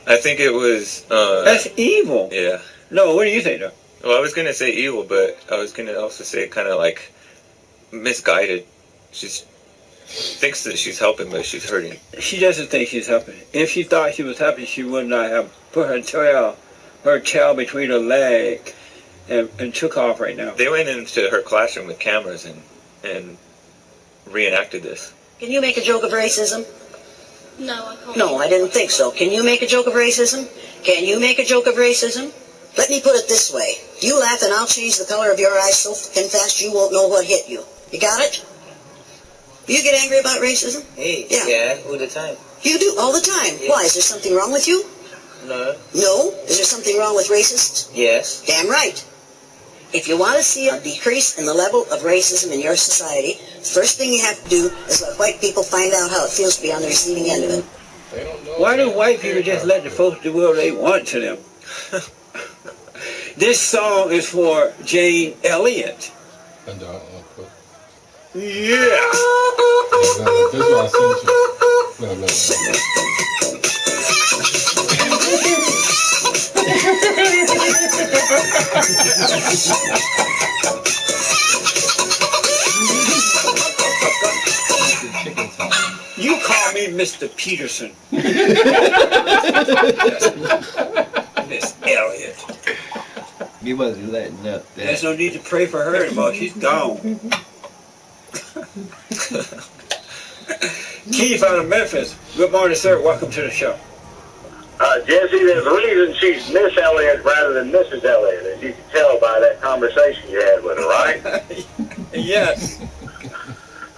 [SPEAKER 3] I think it was...
[SPEAKER 2] That's evil.
[SPEAKER 3] Yeah.
[SPEAKER 2] No, what do you think, though?
[SPEAKER 3] Well, I was going to say evil, but I was going to also say kind of like misguided. She thinks that she's helping, but she's hurting.
[SPEAKER 2] She doesn't think she's helping. If she thought she was helping, she would not have put her tail between her leg and took off right now.
[SPEAKER 3] They went into her classroom with cameras and reenacted this.
[SPEAKER 9] Can you make a joke of racism?
[SPEAKER 6] No, I can't.
[SPEAKER 9] No, I didn't think so. Can you make a joke of racism? Can you make a joke of racism? Let me put it this way. You laugh and I'll change the color of your eyes so fucking fast you won't know what hit you. You got it? You get angry about racism?
[SPEAKER 12] Hey,
[SPEAKER 9] yeah,
[SPEAKER 12] all the time.
[SPEAKER 9] You do, all the time.
[SPEAKER 12] Yeah.
[SPEAKER 9] Why, is there something wrong with you?
[SPEAKER 12] No.
[SPEAKER 9] No? Is there something wrong with racists?
[SPEAKER 12] Yes.
[SPEAKER 9] Damn right. If you want to see a decrease in the level of racism in your society, the first thing you have to do is let white people find out how it feels to be on the receiving end of it.
[SPEAKER 2] Why do white people just let the folks do what they want to them? This song is for Jane Elliott. Yeah.
[SPEAKER 4] This is what I sent
[SPEAKER 2] you call me Mr. Peterson. Miss Elliott.
[SPEAKER 11] You wasn't letting up that.
[SPEAKER 2] There's no need to pray for her anymore. She's gone. Keith out of Memphis. Good morning, sir. Welcome to the show.
[SPEAKER 13] Jesse, there's a reason she's Miss Elliott rather than Mrs. Elliott, as you can tell by that conversation you had with her, right?
[SPEAKER 2] Yes.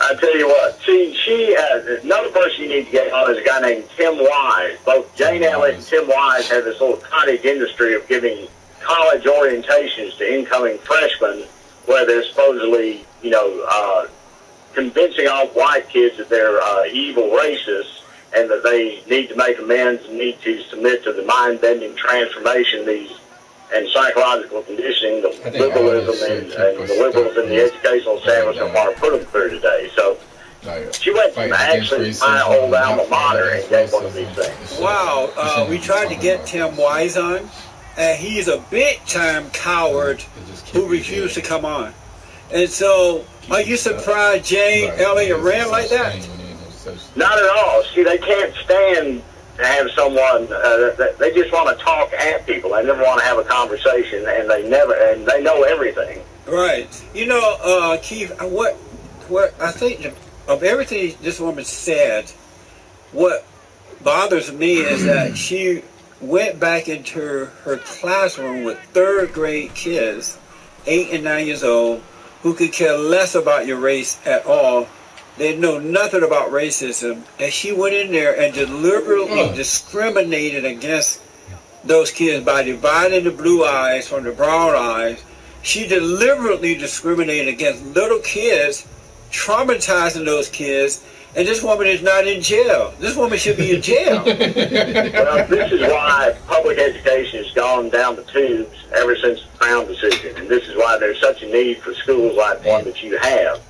[SPEAKER 13] I tell you what, she another person you need to get on is a guy named Tim Wise. Both Jane Elliott and Tim Wise have this little cottage industry of giving college orientations to incoming freshmen, where they're supposedly, convincing all white kids that they're evil racists and that they need to make amends and need to submit to the mind-bending transformation and psychological conditioning, the liberalism and the liberals in the educational establishment want to put them through today. So she went to actually my old alma mater and gave one of these things.
[SPEAKER 2] Wow, we tried to get Tim Wise on, and he's a big-time coward who refused to come on. And so, are you surprised Jane Elliott ran like that?
[SPEAKER 13] Not at all. See, they can't stand to have someone. They just want to talk at people. They never want to have a conversation, and they know everything.
[SPEAKER 2] Right. Keith, what I think of everything this woman said, what bothers me is that she went back into her classroom with third grade kids, 8 and 9 years old, who could care less about your race at all. They know nothing about racism. And she went in there and deliberately discriminated against those kids by dividing the blue eyes from the brown eyes. She deliberately discriminated against little kids, traumatizing those kids, And this woman is not in jail. This woman should be in jail.
[SPEAKER 13] Well, this is why public education has gone down the tubes ever since the Brown decision, and this is why there's such a need for schools like one that you have.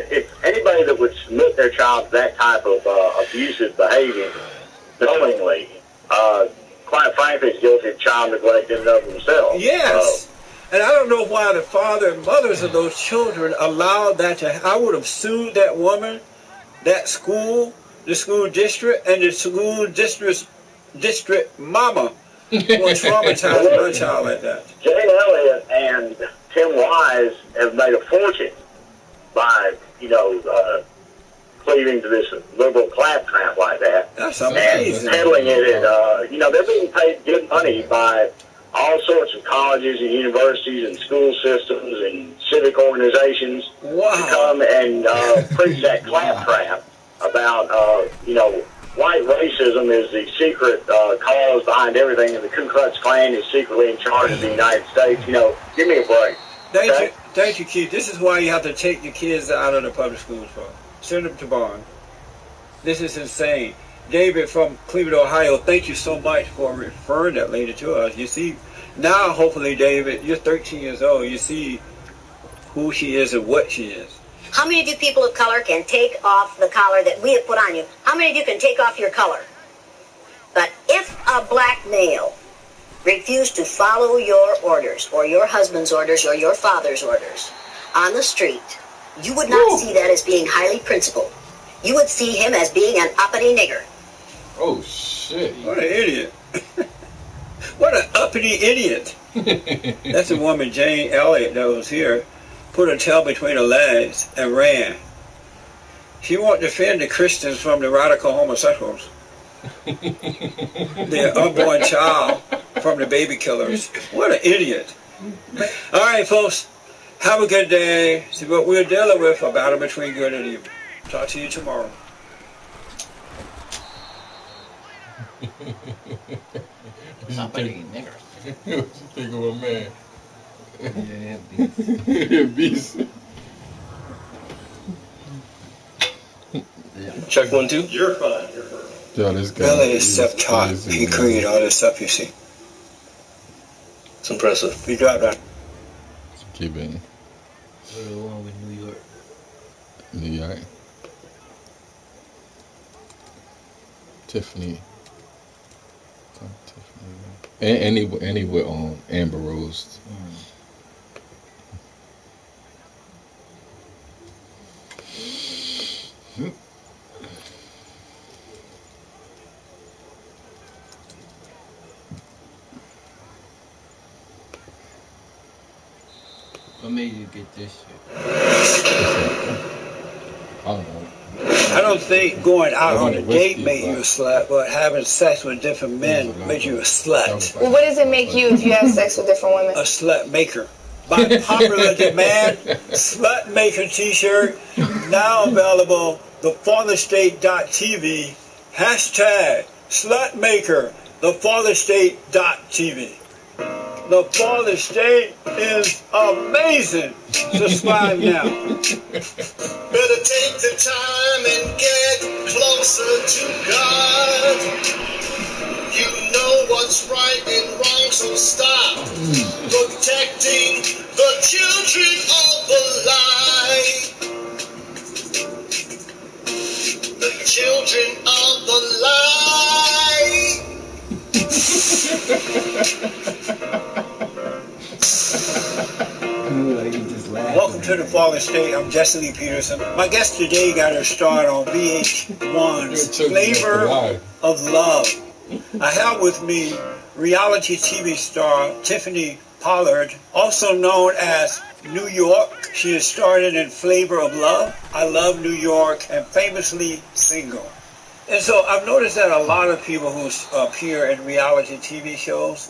[SPEAKER 13] If anybody that would submit their child to that type of abusive behavior knowingly, quite frankly, is guilty of child neglect in and of themselves.
[SPEAKER 2] Yes. And I don't know why the father and mothers of those children allowed that to happen. I would have sued that woman, that school, the school district, and the school district mama who traumatized my child like that.
[SPEAKER 13] Jane Elliott and Tim Wise have made a fortune by, cleaving to this liberal claptrap like that.
[SPEAKER 2] That's amazing.
[SPEAKER 13] And peddling it at, they're being paid good money by all sorts of colleges and universities and school systems and civic organizations to come and preach that claptrap about, white racism is the secret cause behind everything, and the Ku Klux Klan is secretly in charge of the United States. Give me a break.
[SPEAKER 2] Thank you, Keith. This is why you have to take your kids out of the public schools, folks. Send them to Barn. This is insane. David from Cleveland, Ohio, thank you so much for referring that lady to us. You see, now hopefully, David, you're 13 years old. You see who she is and what she is.
[SPEAKER 9] How many of you people of color can take off the collar that we have put on you? How many of you can take off your color? But if a black male refused to follow your orders, or your husband's orders, or your father's orders on the street, you would not see that as being highly principled. You would see him as being an uppity nigger.
[SPEAKER 4] Oh, shit.
[SPEAKER 2] What an idiot. What an uppity idiot. That's a woman, Jane Elliott, that was here, put her tail between her legs and ran. She won't defend the Christians from the radical homosexuals. The unborn child from the baby killers. What an idiot. All right, folks. Have a good day. See what we're dealing with, a battle between good and evil. Talk to you tomorrow.
[SPEAKER 7] Uppity nigger.
[SPEAKER 4] What you think of a man?
[SPEAKER 7] Yeah,
[SPEAKER 4] beast.
[SPEAKER 12] Check 1, 2.
[SPEAKER 1] You're fine.
[SPEAKER 4] Yo, this guy
[SPEAKER 2] Really is self-taught. He created all this stuff, you see.
[SPEAKER 12] It's impressive.
[SPEAKER 2] He got that.
[SPEAKER 4] Keep it.
[SPEAKER 7] We're the one with New York.
[SPEAKER 4] New York. Tiffany. And he with Amber Rose.
[SPEAKER 7] What made you get this shit?
[SPEAKER 4] I don't know.
[SPEAKER 2] I don't think going out on a date made you a slut, but having sex with different men made you a slut.
[SPEAKER 14] Well, what does it make you if you have sex with different women?
[SPEAKER 2] A slut maker. By popular demand, Slut Maker t-shirt, now available, thefatherstate.tv, hashtag SlutMaker, thefatherstate.tv. The Father State is amazing. Subscribe now.
[SPEAKER 15] Better take the time and get closer to God. You know what's right and wrong, so stop protecting the children of the light. The children of the light.
[SPEAKER 2] Welcome to the Father State. I'm Jesse Lee Peterson. My guest today got her start on VH1's Flavor of Love. I have with me reality TV star Tiffany Pollard, also known as New York. She has starred in Flavor of Love, I Love New York, and Famously Single. And so I've noticed that a lot of people who appear in reality TV shows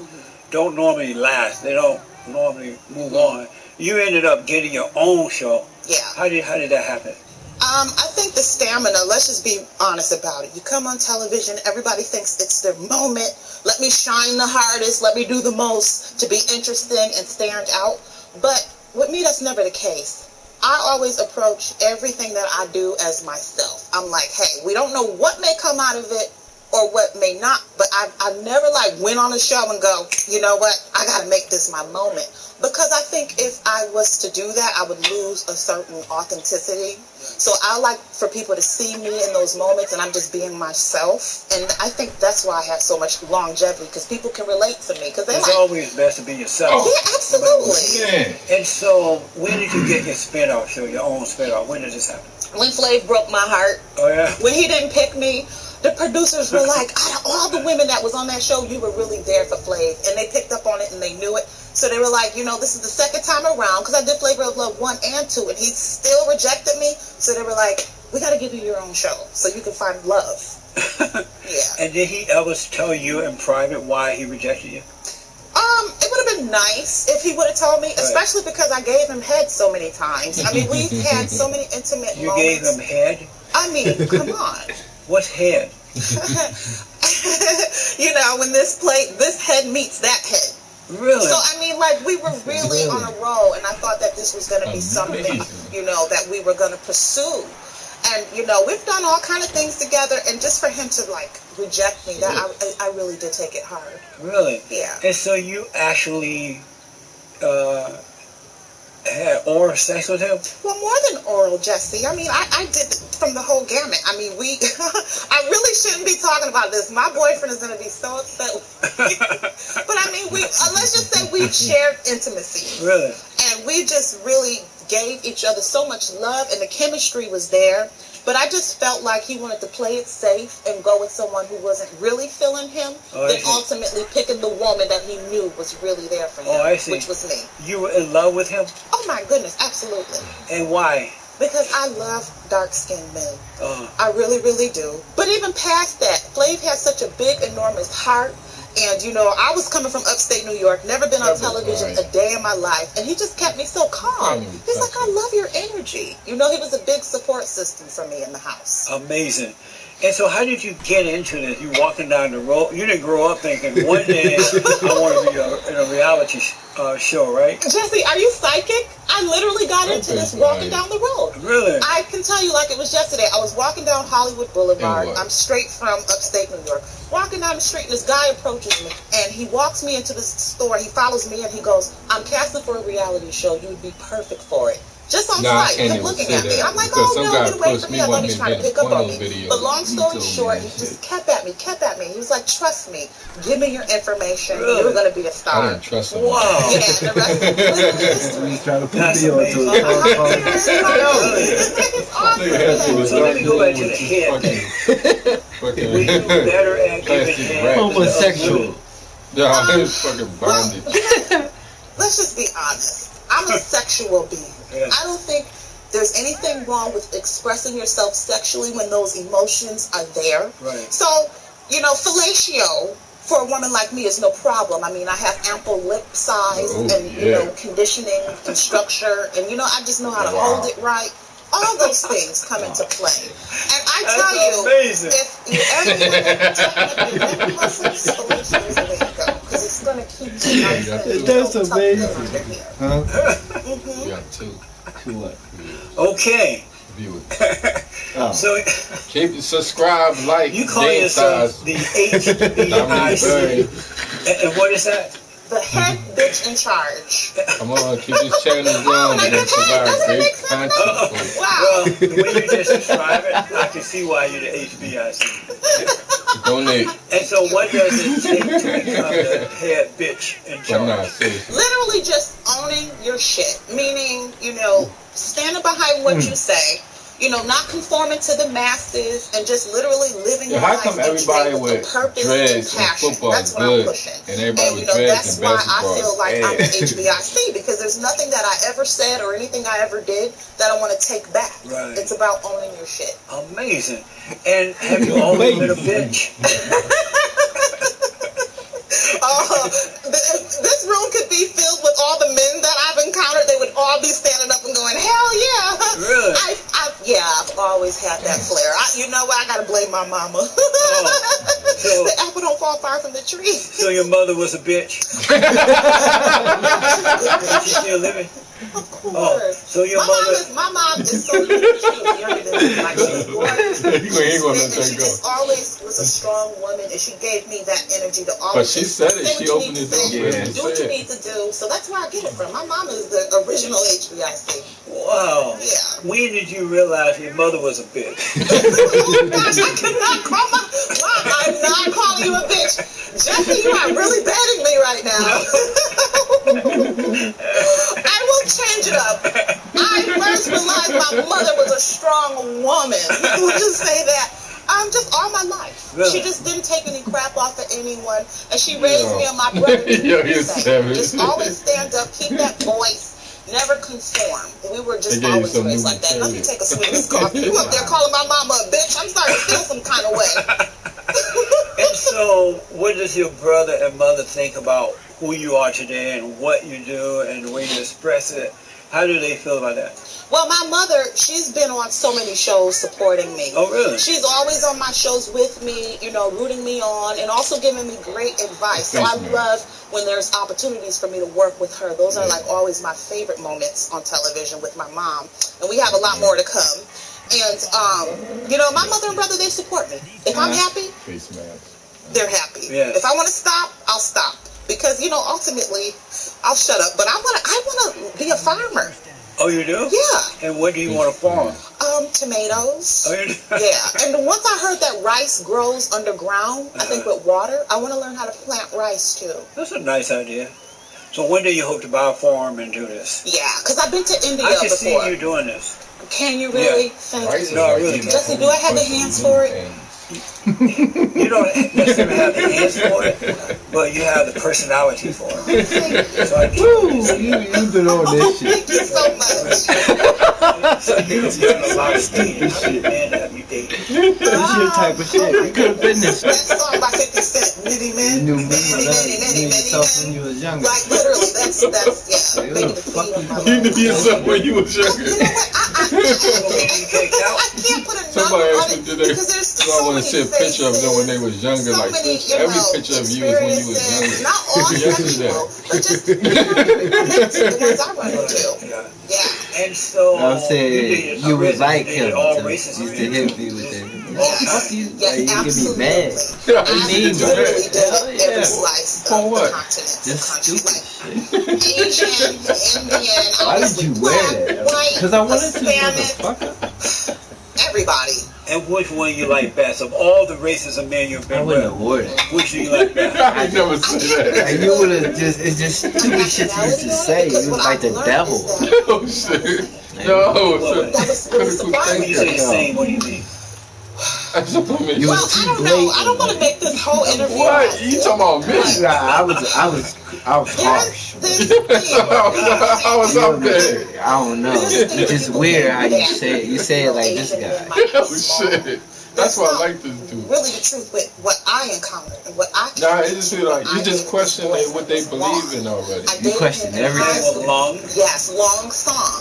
[SPEAKER 2] don't normally last. They don't normally move on. You ended up getting your own show.
[SPEAKER 16] Yeah.
[SPEAKER 2] How did that happen?
[SPEAKER 16] I think the stamina, let's just be honest about it. You come on television, everybody thinks it's their moment. Let me shine the hardest, let me do the most to be interesting and stand out. But with me, that's never the case. I always approach everything that I do as myself. I'm like, hey, we don't know what may come out of it or what may not, but I never like went on a show and go, you know what, I got to make this my moment. Because I think if I was to do that, I would lose a certain authenticity. So I like for people to see me in those moments and I'm just being myself. And I think that's why I have so much longevity, because people can relate to me. Because
[SPEAKER 2] It's always best to be yourself.
[SPEAKER 16] Oh, yeah, absolutely.
[SPEAKER 2] Yeah. And so, when did you get your spin-off show, your own spin-off? When did this happen?
[SPEAKER 16] When Flav broke my heart.
[SPEAKER 2] Oh, yeah?
[SPEAKER 16] When he didn't pick me, the producers were like, out of all the women that was on that show, you were really there for Flav. And they picked up on it and they knew it. So they were like, you know, this is the second time around, because I did Flavor of Love 1 and 2, and he still rejected me. So they were like, we got to give you your own show so you can find love. Yeah.
[SPEAKER 2] And did he ever tell you in private why he rejected you?
[SPEAKER 16] It would have been nice if he would have told me, especially because I gave him head so many times. I mean, we've had so many intimate moments.
[SPEAKER 2] You gave him head?
[SPEAKER 16] I mean, come on.
[SPEAKER 2] What's head?
[SPEAKER 16] You know, when this head meets that head.
[SPEAKER 2] Really?
[SPEAKER 16] So, I mean, like, we were really on a roll, and I thought that this was going to be something, you know, that we were going to pursue. And, you know, we've done all kind of things together, and just for him to, like, reject me, that I really did take it hard.
[SPEAKER 2] Really?
[SPEAKER 16] Yeah.
[SPEAKER 2] And so you actually had oral sex with him?
[SPEAKER 16] Well, more than oral, Jesse. I mean, I did from the whole gamut. I mean, I really shouldn't be talking about this. My boyfriend is going to be so upset with me. But I mean, let's just say we shared intimacy.
[SPEAKER 2] Really?
[SPEAKER 16] And we just really gave each other so much love, and the chemistry was there. But I just felt like he wanted to play it safe and go with someone who wasn't really feeling him, then ultimately picking the woman that he knew was really there for him, which was me.
[SPEAKER 2] You were in love with him?
[SPEAKER 16] Oh my goodness, absolutely.
[SPEAKER 2] And why?
[SPEAKER 16] Because I love dark-skinned men. I really, really do. But even past that, Flav has such a big, enormous heart. And, you know, I was coming from upstate New York, never been on television a day in my life, and he just kept me so calm. He's like, I love your energy. You know, he was a big support system for me in the house.
[SPEAKER 2] Amazing. And so how did you get into this? You walking down the road, you didn't grow up thinking, one day I want to be in a reality show, right?
[SPEAKER 16] Jesse, are you psychic? I literally got into this walking down the road.
[SPEAKER 2] Really?
[SPEAKER 16] I can tell you like it was yesterday. I was walking down Hollywood Boulevard. I'm straight from upstate New York. Walking down the street, and this guy approaches me, and he walks me into this store. He follows me, and he goes, I'm casting for a reality show. You would be perfect for it. Just on sight, him looking at me. I'm like, oh no, get away from me. I thought he was trying to pick up on me. But long story short, he just kept at me. He was like, trust me, give me your information. Really? You're going to be a star.
[SPEAKER 4] I didn't trust him.
[SPEAKER 16] Wow. Yeah, and the rest is literally history.
[SPEAKER 11] He's trying to put me onto
[SPEAKER 2] it. So let me go back to the head thing. Were you better at giving head?
[SPEAKER 11] Homosexual.
[SPEAKER 4] Yeah, I was fucking bonded.
[SPEAKER 16] Let's just be honest. I'm a sexual being.
[SPEAKER 2] Yeah.
[SPEAKER 16] I don't think there's anything wrong with expressing yourself sexually when those emotions are there.
[SPEAKER 2] Right.
[SPEAKER 16] So, you know, fellatio for a woman like me is no problem. I mean, I have ample lip size and, you know, conditioning and structure. And, you know, I just know how to hold it right. All those things come into play. And I tell you, if you ever want to fellatio is the way to go. Because it's going to keep you nice and
[SPEAKER 11] that's amazing.
[SPEAKER 4] Yeah, two.
[SPEAKER 11] What?
[SPEAKER 2] Okay. So
[SPEAKER 4] keep subscribe, like,
[SPEAKER 2] you call yourself the HBIC. And what is that?
[SPEAKER 16] The head bitch in charge.
[SPEAKER 4] Come on, keep this channel going. We're going to provide great content.
[SPEAKER 16] Wow.
[SPEAKER 2] Well, the way you just describe it, I can see why you're the HBIC.
[SPEAKER 4] Donate.
[SPEAKER 2] And so what does it take to become the head bitch in charge?
[SPEAKER 16] Literally just owning your shit. Meaning, you know, standing behind what you say. You know, not conforming to the masses and just literally living your life
[SPEAKER 4] each day with
[SPEAKER 16] purpose
[SPEAKER 4] and
[SPEAKER 16] passion.
[SPEAKER 4] football
[SPEAKER 16] That's what I'm pushing.
[SPEAKER 4] And everybody
[SPEAKER 16] and, you
[SPEAKER 4] with
[SPEAKER 16] know,
[SPEAKER 4] dreads
[SPEAKER 16] that's
[SPEAKER 4] and
[SPEAKER 16] why
[SPEAKER 4] basketball.
[SPEAKER 16] I feel like I'm the HBIC, because there's nothing that I ever said or anything I ever did that I want to take back.
[SPEAKER 2] Right.
[SPEAKER 16] It's about owning your shit.
[SPEAKER 2] Amazing. And have you always been a bitch?
[SPEAKER 16] This room could be filled with all the men that I've encountered. They would all be standing up and going, hell yeah.
[SPEAKER 2] Really?
[SPEAKER 16] I've always had that flair. You know what? I got to blame my mama.
[SPEAKER 2] So,
[SPEAKER 16] the apple don't fall far from the tree.
[SPEAKER 2] So your mother was a bitch? Is she still living?
[SPEAKER 16] Of course.
[SPEAKER 2] Oh, so your
[SPEAKER 16] my mom is so cute. She was younger than me. Like, she was born.
[SPEAKER 4] And
[SPEAKER 16] she just always was a strong woman, and she gave me that energy to always.
[SPEAKER 4] But she said it. She opened it up.
[SPEAKER 16] Do what you need to do. So that's where I get it from. My mom is the original HBIC.
[SPEAKER 2] Wow.
[SPEAKER 16] Yeah.
[SPEAKER 2] When did you realize your mother was a bitch?
[SPEAKER 16] Oh gosh, I cannot call my mom. I'm not calling you a bitch. Jesse, you are really batting me right now. I will change it up. I first realized my mother was a strong woman. We'll just say that. Just all my life. Really? She just didn't take any crap off of anyone. And she raised me and my brother. Just always stand up, keep that voice, never conform. We were just always raised like that. Let me take a swig of this coffee. You up there calling my mama a bitch? I'm starting to feel some kind of way.
[SPEAKER 2] And so, what does your brother and mother think about who you are today and what you do and the way you express it? How do they feel about that?
[SPEAKER 16] Well, my mother, she's been on so many shows supporting me.
[SPEAKER 2] Oh, really?
[SPEAKER 16] She's always on my shows with me, rooting me on, and also giving me great advice. So I love when there's opportunities for me to work with her. Those are like always my favorite moments on television with my mom. And we have a lot more to come. And, my mother and brother, they support me. If I'm happy, they're happy.
[SPEAKER 2] Yes.
[SPEAKER 16] If I want to stop, I'll stop. Because, ultimately, I'll shut up. But I want to be a farmer.
[SPEAKER 2] Oh, you do?
[SPEAKER 16] Yeah.
[SPEAKER 2] And what do you want to farm?
[SPEAKER 16] Tomatoes.
[SPEAKER 2] Oh, you do?
[SPEAKER 16] Yeah. And once I heard that rice grows underground, I think with water, I want to learn how to plant rice too.
[SPEAKER 2] That's a nice idea. So when do you hope to buy a farm and do this?
[SPEAKER 16] Yeah, because I've been to India before.
[SPEAKER 2] I can see you doing this.
[SPEAKER 16] Can you really?
[SPEAKER 2] Yeah.
[SPEAKER 16] Thank you.
[SPEAKER 2] No, I really can.
[SPEAKER 16] Jesse, do I have the hands for it?
[SPEAKER 2] You don't necessarily have the hands for it, but you have the personality for it. So
[SPEAKER 11] you been on this shit.
[SPEAKER 16] Thank you so much.
[SPEAKER 2] So you've done a lot of studying. How many men have you dated?
[SPEAKER 11] That's your type of shit. You could have been this.
[SPEAKER 16] That song by 50 Cent, Nitty Men.
[SPEAKER 11] You knew yourself when you was younger.
[SPEAKER 16] Like literally, that's yeah.
[SPEAKER 4] You knew yourself when you was younger.
[SPEAKER 16] You know what? I can't put a number on it because there's so
[SPEAKER 4] I want to see a picture of them when they was younger.
[SPEAKER 16] So
[SPEAKER 4] like
[SPEAKER 16] many,
[SPEAKER 4] every picture of you is when you was younger.
[SPEAKER 16] Not all people, but just the ones I run into. Yeah.
[SPEAKER 2] And so
[SPEAKER 11] I'm saying you was like him.
[SPEAKER 2] All
[SPEAKER 11] You
[SPEAKER 2] races.
[SPEAKER 11] used to hit me with that.
[SPEAKER 16] Yes,
[SPEAKER 11] You
[SPEAKER 16] yes,
[SPEAKER 11] get me
[SPEAKER 16] absolutely.
[SPEAKER 11] mad.
[SPEAKER 16] I literally did every slice of
[SPEAKER 4] For what?
[SPEAKER 16] the continent.
[SPEAKER 11] Just stupid
[SPEAKER 16] Like Asian, Indian,
[SPEAKER 11] Why did you wear that?
[SPEAKER 16] white,
[SPEAKER 11] Because I wanted to,
[SPEAKER 16] Hispanic,
[SPEAKER 11] motherfucker.
[SPEAKER 16] everybody.
[SPEAKER 2] And which one you like best? Of all the races of men you've
[SPEAKER 11] I
[SPEAKER 2] been
[SPEAKER 11] wouldn't
[SPEAKER 2] with,
[SPEAKER 11] have wore that.
[SPEAKER 2] which do you like best?
[SPEAKER 4] I never said that.
[SPEAKER 11] And you would have it's just stupid shit you used to say. You was like the devil.
[SPEAKER 4] Oh shit. No,
[SPEAKER 16] That was really surprising.
[SPEAKER 2] When you say same, what do you mean?
[SPEAKER 11] You
[SPEAKER 16] Well,
[SPEAKER 11] was
[SPEAKER 16] I
[SPEAKER 11] too
[SPEAKER 16] don't know.
[SPEAKER 11] blatant.
[SPEAKER 16] I don't want to make this whole interview.
[SPEAKER 4] What? You talking about me?
[SPEAKER 11] Nah, I was harsh.
[SPEAKER 4] I was up there.
[SPEAKER 11] I don't know. It's just weird how you say it. You say it like this guy.
[SPEAKER 4] Oh shit. That's why I like this dude.
[SPEAKER 16] Really the truth with what I encountered and what I
[SPEAKER 4] Nah, it just feel like you just question what they believe in already.
[SPEAKER 11] You question everything.
[SPEAKER 2] Long?
[SPEAKER 16] Yes, Long Song.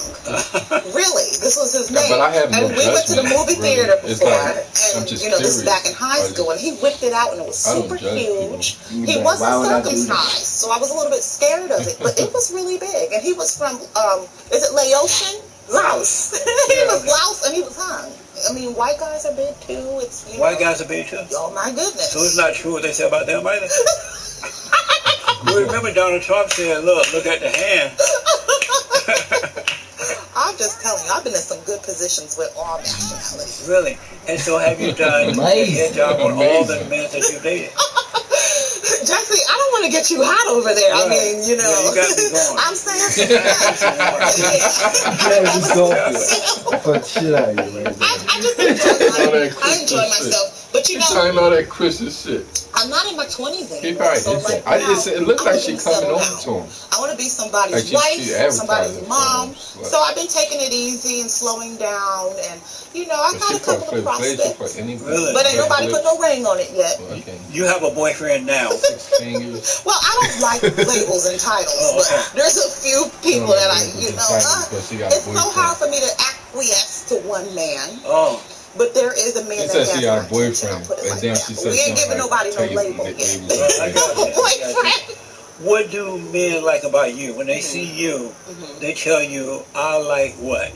[SPEAKER 16] Really, this was his name.
[SPEAKER 4] But I have no
[SPEAKER 16] and we went to the
[SPEAKER 4] judgment,
[SPEAKER 16] movie
[SPEAKER 4] really.
[SPEAKER 16] theater
[SPEAKER 4] It's
[SPEAKER 16] before,
[SPEAKER 4] like, I'm
[SPEAKER 16] and
[SPEAKER 4] just
[SPEAKER 16] this
[SPEAKER 4] curious.
[SPEAKER 16] is back in high school, and he whipped it out, and it was
[SPEAKER 4] I don't
[SPEAKER 16] super
[SPEAKER 4] judge
[SPEAKER 16] huge.
[SPEAKER 11] people.
[SPEAKER 16] He
[SPEAKER 11] Like,
[SPEAKER 16] wasn't
[SPEAKER 11] why would I do that?
[SPEAKER 16] circumcised, so I was a little bit scared of it, but it was really big, and he was from is it Laotian? Laos. He was Laos, and he was hung. I mean, white guys are big too. It's
[SPEAKER 2] White guys are big too.
[SPEAKER 16] Oh my goodness.
[SPEAKER 2] So it's not true what they say about them either. You remember Donald Trump saying, look at the hand.
[SPEAKER 16] I'm just telling you, I've been in some good positions with all nationalities.
[SPEAKER 2] Really? And so have you done a good job on all the men that you've dated?
[SPEAKER 16] Jesse, I don't want to get you hot over there. I mean, you know,
[SPEAKER 2] you got me going.
[SPEAKER 16] I'm saying,
[SPEAKER 11] Yeah, just go for it. Fuck shit out of you, man.
[SPEAKER 16] I just enjoy myself. But you know,
[SPEAKER 4] Talking all that Christian shit.
[SPEAKER 16] I'm not in my 20s anymore.
[SPEAKER 4] He probably
[SPEAKER 16] so
[SPEAKER 4] is.
[SPEAKER 16] like,
[SPEAKER 4] It looked like she coming over to him.
[SPEAKER 16] I want to be somebody's
[SPEAKER 4] Like
[SPEAKER 16] wife,
[SPEAKER 4] she
[SPEAKER 16] somebody's
[SPEAKER 4] advertising
[SPEAKER 16] mom.
[SPEAKER 4] for him,
[SPEAKER 16] So I've been taking it easy and slowing down, and you know, I
[SPEAKER 4] But
[SPEAKER 16] got
[SPEAKER 4] she
[SPEAKER 16] a couple of prospects.
[SPEAKER 4] for any
[SPEAKER 2] Really?
[SPEAKER 16] But ain't nobody put no ring on it yet.
[SPEAKER 4] Okay.
[SPEAKER 2] You have a boyfriend now.
[SPEAKER 4] 16 years.
[SPEAKER 16] Well, I don't like labels and titles,
[SPEAKER 2] Oh, okay.
[SPEAKER 16] but there's a few people that I, you know,
[SPEAKER 4] She got a
[SPEAKER 16] it's so
[SPEAKER 4] boyfriend.
[SPEAKER 16] hard for me to acquiesce to one man.
[SPEAKER 2] Oh.
[SPEAKER 16] But there is a man
[SPEAKER 4] She
[SPEAKER 16] that
[SPEAKER 4] said
[SPEAKER 16] has
[SPEAKER 4] she got a
[SPEAKER 16] my
[SPEAKER 4] boyfriend,
[SPEAKER 16] attention, I'll put it
[SPEAKER 4] and
[SPEAKER 16] like
[SPEAKER 4] then
[SPEAKER 16] that.
[SPEAKER 4] she
[SPEAKER 16] But
[SPEAKER 4] said
[SPEAKER 16] we ain't
[SPEAKER 4] something
[SPEAKER 16] giving
[SPEAKER 4] like,
[SPEAKER 16] nobody no
[SPEAKER 4] take
[SPEAKER 16] label
[SPEAKER 4] the
[SPEAKER 16] yet.
[SPEAKER 4] label.
[SPEAKER 16] No boyfriend.
[SPEAKER 2] What do men like about you? When they see you, they tell you, I like what?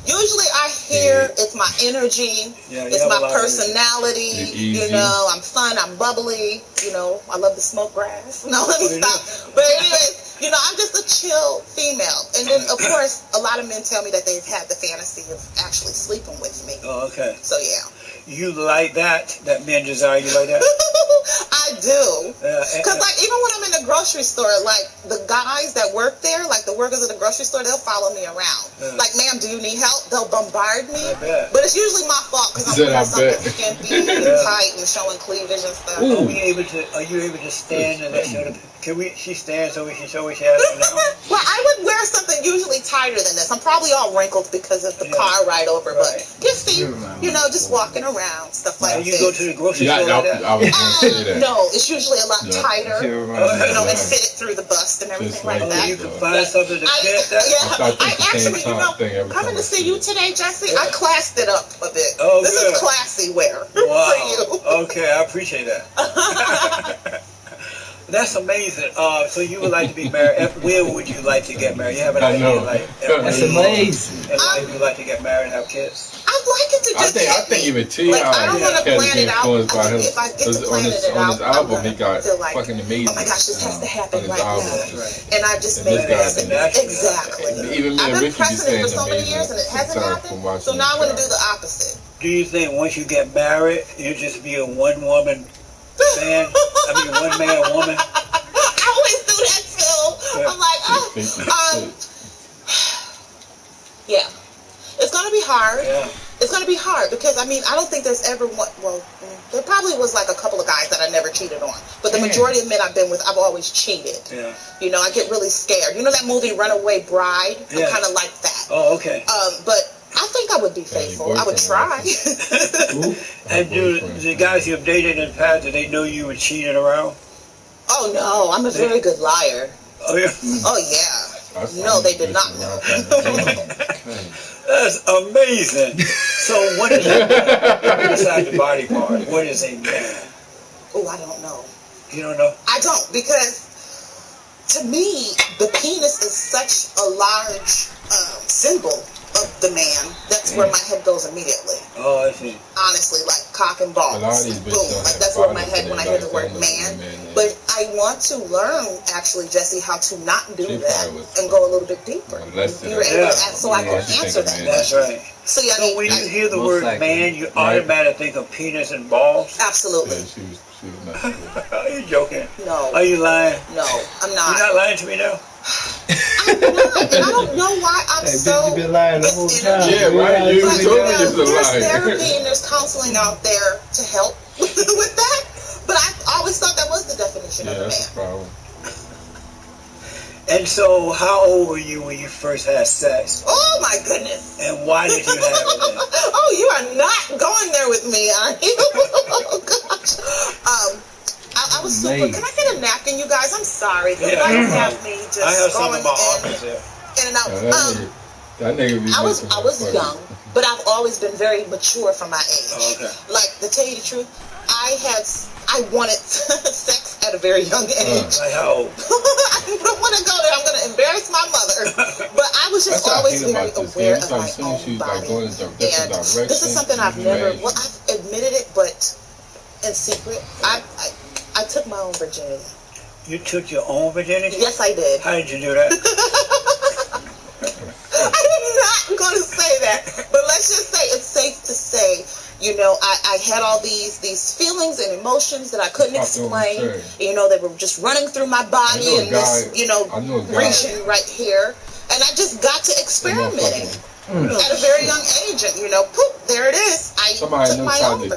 [SPEAKER 16] Usually I hear it's my energy, it's my personality, you know, I'm fun, I'm bubbly, you know, I love to smoke grass. No, let me stop. But anyways, you know, I'm just a chill female. And then, of course, a lot of men tell me that they've had the fantasy of actually sleeping with me.
[SPEAKER 2] Oh, okay.
[SPEAKER 16] So, yeah.
[SPEAKER 2] You like that men desire you like that?
[SPEAKER 16] I do. Because, like, even when I'm in the grocery store, like, the guys that work there, like, the workers at the grocery store, they'll follow me around. Like, ma'am, do you need help? They'll bombard me. But it's usually my fault because I'm wearing something skimpy and tight and showing cleavage and stuff.
[SPEAKER 2] Are you able to stand and let show the... She stands so we can show what she has right now?
[SPEAKER 16] Well, I would wear something usually tighter than this. I'm probably all wrinkled because of the car ride over, but you see, you know, just walking around, stuff like that.
[SPEAKER 2] You go to the grocery store like that?
[SPEAKER 16] I was going to say that. No, it's usually a lot tighter, you know, and fitted through the bust and everything like that.
[SPEAKER 2] You can find something to fit that?
[SPEAKER 16] Yeah, I actually, you know, coming to see you today, Jesse, I classed it up a bit.
[SPEAKER 2] Oh,
[SPEAKER 16] this is classy wear for you.
[SPEAKER 2] Okay, I appreciate that. That's amazing. So you would like to be married. When would you like to get married? You have an idea? Like,
[SPEAKER 11] that's amazing.
[SPEAKER 2] And like, you like to get married and have kids?
[SPEAKER 16] I'd like it to just
[SPEAKER 4] I think even T.I.
[SPEAKER 16] I don't want to plan it out. If I get to plan it out,
[SPEAKER 4] on his album, he got
[SPEAKER 16] like,
[SPEAKER 4] fucking amazing.
[SPEAKER 16] Oh my gosh, this has to happen right now.
[SPEAKER 2] Right.
[SPEAKER 16] And I just made it happen. Exactly.
[SPEAKER 4] Even me
[SPEAKER 16] I've
[SPEAKER 4] and
[SPEAKER 16] been
[SPEAKER 4] Ricky be
[SPEAKER 16] pressing it
[SPEAKER 4] saying
[SPEAKER 16] for so many years and it hasn't happened. So now I want to do the opposite.
[SPEAKER 2] Do you think once you get married, you'll just be a one-woman band? I mean, one-man woman?
[SPEAKER 16] I always do that, Phil. I'm like, yeah. It's going to be hard.
[SPEAKER 2] Yeah.
[SPEAKER 16] It's going to be hard because, I mean, I don't think there's ever one, well, there probably was like a couple of guys that I never cheated on. But the majority of men I've been with, I've always cheated.
[SPEAKER 2] Yeah.
[SPEAKER 16] You know, I get really scared. You know that movie Runaway Bride?
[SPEAKER 2] Yeah.
[SPEAKER 16] I'm kind of like that.
[SPEAKER 2] Oh, okay.
[SPEAKER 16] But I think I would be faithful. I would try.
[SPEAKER 2] And do the guys you've dated in the past, do they know you were cheating around?
[SPEAKER 16] Oh, no. I'm a very good liar.
[SPEAKER 2] Oh, yeah?
[SPEAKER 16] Oh, yeah. No, they did not know.
[SPEAKER 2] That's amazing. So what is besides the body part? What is a man?
[SPEAKER 16] Oh, I don't know.
[SPEAKER 2] You don't know?
[SPEAKER 16] I don't, because to me, the penis is such a large symbol of the man. That's where my head goes immediately.
[SPEAKER 2] Oh, I see.
[SPEAKER 16] Honestly, like cock and balls. Boom. Like that's where my head when I hear the word man. But I want to learn, actually, Jesse, how to not do that and go a little bit deeper. You were able to ask, so I can answer that
[SPEAKER 2] That's right.
[SPEAKER 16] So, yeah,
[SPEAKER 2] so when you hear the word man, you automatically think of penis and balls?
[SPEAKER 16] Absolutely.
[SPEAKER 2] Are you joking?
[SPEAKER 16] No.
[SPEAKER 2] Are you lying?
[SPEAKER 16] No, I'm not.
[SPEAKER 2] You're not lying to me now?
[SPEAKER 16] I'm not, and I don't know why I'm so.
[SPEAKER 11] You've been lying the whole time.
[SPEAKER 4] Yeah, right. You told me it's a lie.
[SPEAKER 16] There's therapy and there's counseling out there to help with that, but I always thought that was the definition of a man.
[SPEAKER 4] That's the problem.
[SPEAKER 2] And so, how old were you when you first had sex?
[SPEAKER 16] Oh my goodness!
[SPEAKER 2] And why did you have it then?
[SPEAKER 16] Oh, you are not going there with me, are you? Oh gosh. I was super. Can I get a napkin, you guys? I'm sorry. The lights have me just
[SPEAKER 2] I have
[SPEAKER 16] going
[SPEAKER 2] some in my office here.
[SPEAKER 16] In and out.
[SPEAKER 4] That nigga be
[SPEAKER 16] I was young, but I've always been very mature for my age.
[SPEAKER 2] Oh, okay.
[SPEAKER 16] Like, to tell you the truth, I wanted sex at a very young age.
[SPEAKER 2] Like how old?
[SPEAKER 16] I don't want to go there. I'm going to embarrass my mother. But I was just always very aware of my own body. And this is something I've never, well, I've admitted it, but in secret, I took my own virginity.
[SPEAKER 2] You took your own virginity?
[SPEAKER 16] Yes, I did.
[SPEAKER 2] How did you do that?
[SPEAKER 16] I'm not going to say that, but let's just say it's safe to say, you know, I had all these feelings and emotions that I couldn't explain. You know, they were just running through my body in this, you know, region right here, and I just got to experimenting at a very young age, and you know, poof, there it is.
[SPEAKER 4] Somebody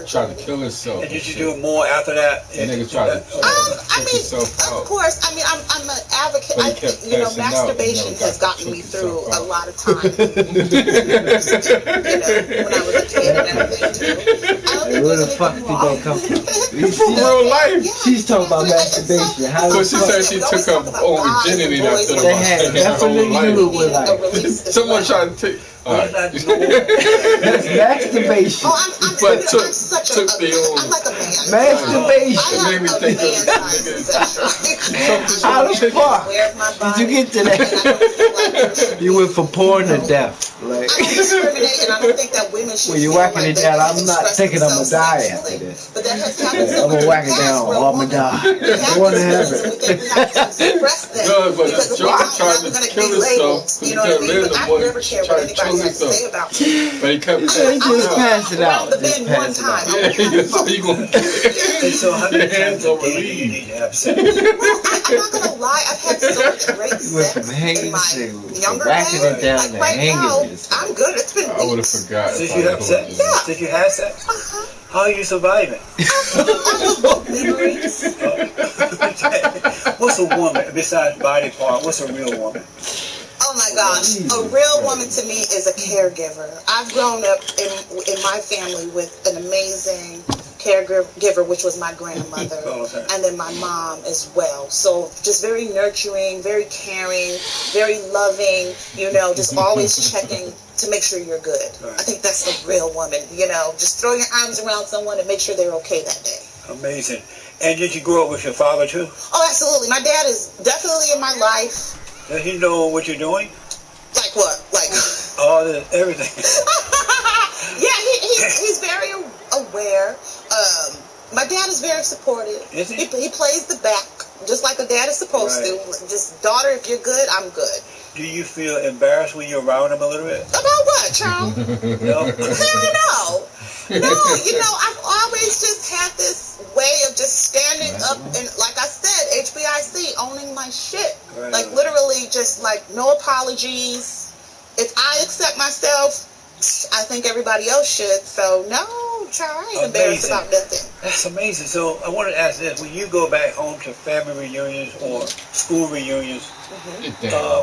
[SPEAKER 4] tried to kill herself.
[SPEAKER 2] And did you do it more after that?
[SPEAKER 4] And niggas tried to
[SPEAKER 16] of course. I mean, I'm an advocate. I think, you know, masturbation has gotten me through a lot of time. You know, when I was a kid and everything too.
[SPEAKER 11] Where the fuck did that come from?
[SPEAKER 4] From real life.
[SPEAKER 11] She's talking about masturbation. How
[SPEAKER 4] so she said she took her own virginity after the
[SPEAKER 11] they had definitely knew it was like.
[SPEAKER 4] Someone tried to take. All right.
[SPEAKER 11] That's masturbation.
[SPEAKER 16] Oh, I'm like a man.
[SPEAKER 11] Masturbation.
[SPEAKER 16] I have a man
[SPEAKER 11] How the fuck did you get to that? You went from porn to death. Like,
[SPEAKER 16] I don't discriminate, and I don't think that women should.
[SPEAKER 11] when you're whacking it down, I'm not thinking I'm gonna die after this.
[SPEAKER 16] But that has happened.
[SPEAKER 11] I'm gonna whack it down, or I'm gonna die. Going to heaven.
[SPEAKER 4] No, but Joe tried to kill himself.
[SPEAKER 16] You know what I mean? But I never care what anybody has to say about me.
[SPEAKER 4] But he kept
[SPEAKER 11] just pass it out.
[SPEAKER 16] The bed one time.
[SPEAKER 4] So you gonna
[SPEAKER 2] so how many times a day do you need to have sex?
[SPEAKER 16] Well, I'm not gonna lie. I've had so much great sex
[SPEAKER 11] From hanging
[SPEAKER 16] in my
[SPEAKER 11] to
[SPEAKER 16] younger
[SPEAKER 11] whacking
[SPEAKER 16] days.
[SPEAKER 11] it down
[SPEAKER 16] Like
[SPEAKER 11] to
[SPEAKER 16] right
[SPEAKER 11] hanging
[SPEAKER 16] now,
[SPEAKER 11] this.
[SPEAKER 16] I'm good. It's been
[SPEAKER 4] I would have
[SPEAKER 16] weeks.
[SPEAKER 4] forgot.
[SPEAKER 2] Since you have sex?
[SPEAKER 16] Yeah.
[SPEAKER 2] Since you had sex? How are you surviving?
[SPEAKER 16] Memories.
[SPEAKER 2] What's a woman besides body part? What's a real woman?
[SPEAKER 16] Oh my gosh, a real woman to me is a caregiver. I've grown up in my family with an amazing caregiver, which was my grandmother, and then my mom as well. So just very nurturing, very caring, very loving, you know, just always checking to make sure you're good. I think that's a real woman, you know, just throw your arms around someone and make sure they're okay that day.
[SPEAKER 2] Amazing. And did you grow up with your father too?
[SPEAKER 16] Oh, absolutely. My dad is definitely in my life.
[SPEAKER 2] Does he know what you're doing?
[SPEAKER 16] Like what? Like
[SPEAKER 2] all the everything.
[SPEAKER 16] Yeah, he's very aware. My dad is very supportive.
[SPEAKER 2] Is he?
[SPEAKER 16] He plays the back just like a dad is supposed to. Just, daughter, if you're good, I'm good.
[SPEAKER 2] Do you feel embarrassed when you're around him a little bit?
[SPEAKER 16] About what, Charles?
[SPEAKER 2] No.
[SPEAKER 16] Hell no. No, you know, I've always just had this way of just standing up and, like I said, HBIC, owning my shit.
[SPEAKER 2] Right.
[SPEAKER 16] Like, literally just, like, no apologies. If I accept myself, I think everybody else should. So, no, Charles, I ain't embarrassed about nothing.
[SPEAKER 2] That's amazing. So, I wanted to ask this. When you go back home to family reunions or school reunions,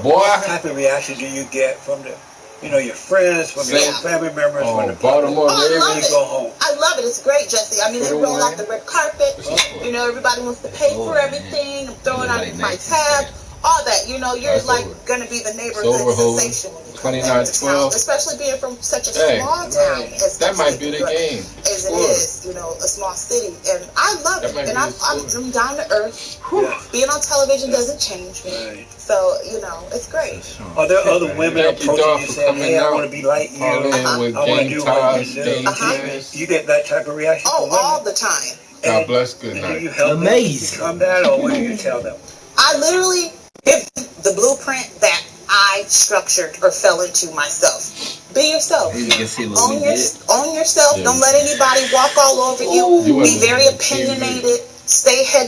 [SPEAKER 2] what type of reaction do you get from the, you know, your friends, from your family members, from the
[SPEAKER 4] Baltimore,
[SPEAKER 2] when you go home?
[SPEAKER 16] I love it. It's great, Jesse. I mean, they roll out the red carpet. You know, everybody wants to pay for everything. I'm throwing out my tab. All that. You know, you're like going to be the neighborhood sensation when you come back to town. Especially being from such a small town as
[SPEAKER 4] that might be the game.
[SPEAKER 16] As it is, you know, a small city. And I love it. And I'm down to earth. Being on television doesn't change me. So, you know, it's great.
[SPEAKER 2] Are there other women approaching you saying, hey, I want to be like you. I want to do what you do. You get that type of reaction from women?
[SPEAKER 16] All the time.
[SPEAKER 4] God bless, good night.
[SPEAKER 2] Do you help them become that, or what do you tell them?
[SPEAKER 16] I literally give the blueprint that I structured or fell into myself. Be yourself. Own yourself. Don't let anybody walk all over you. Be very opinionated. Stay head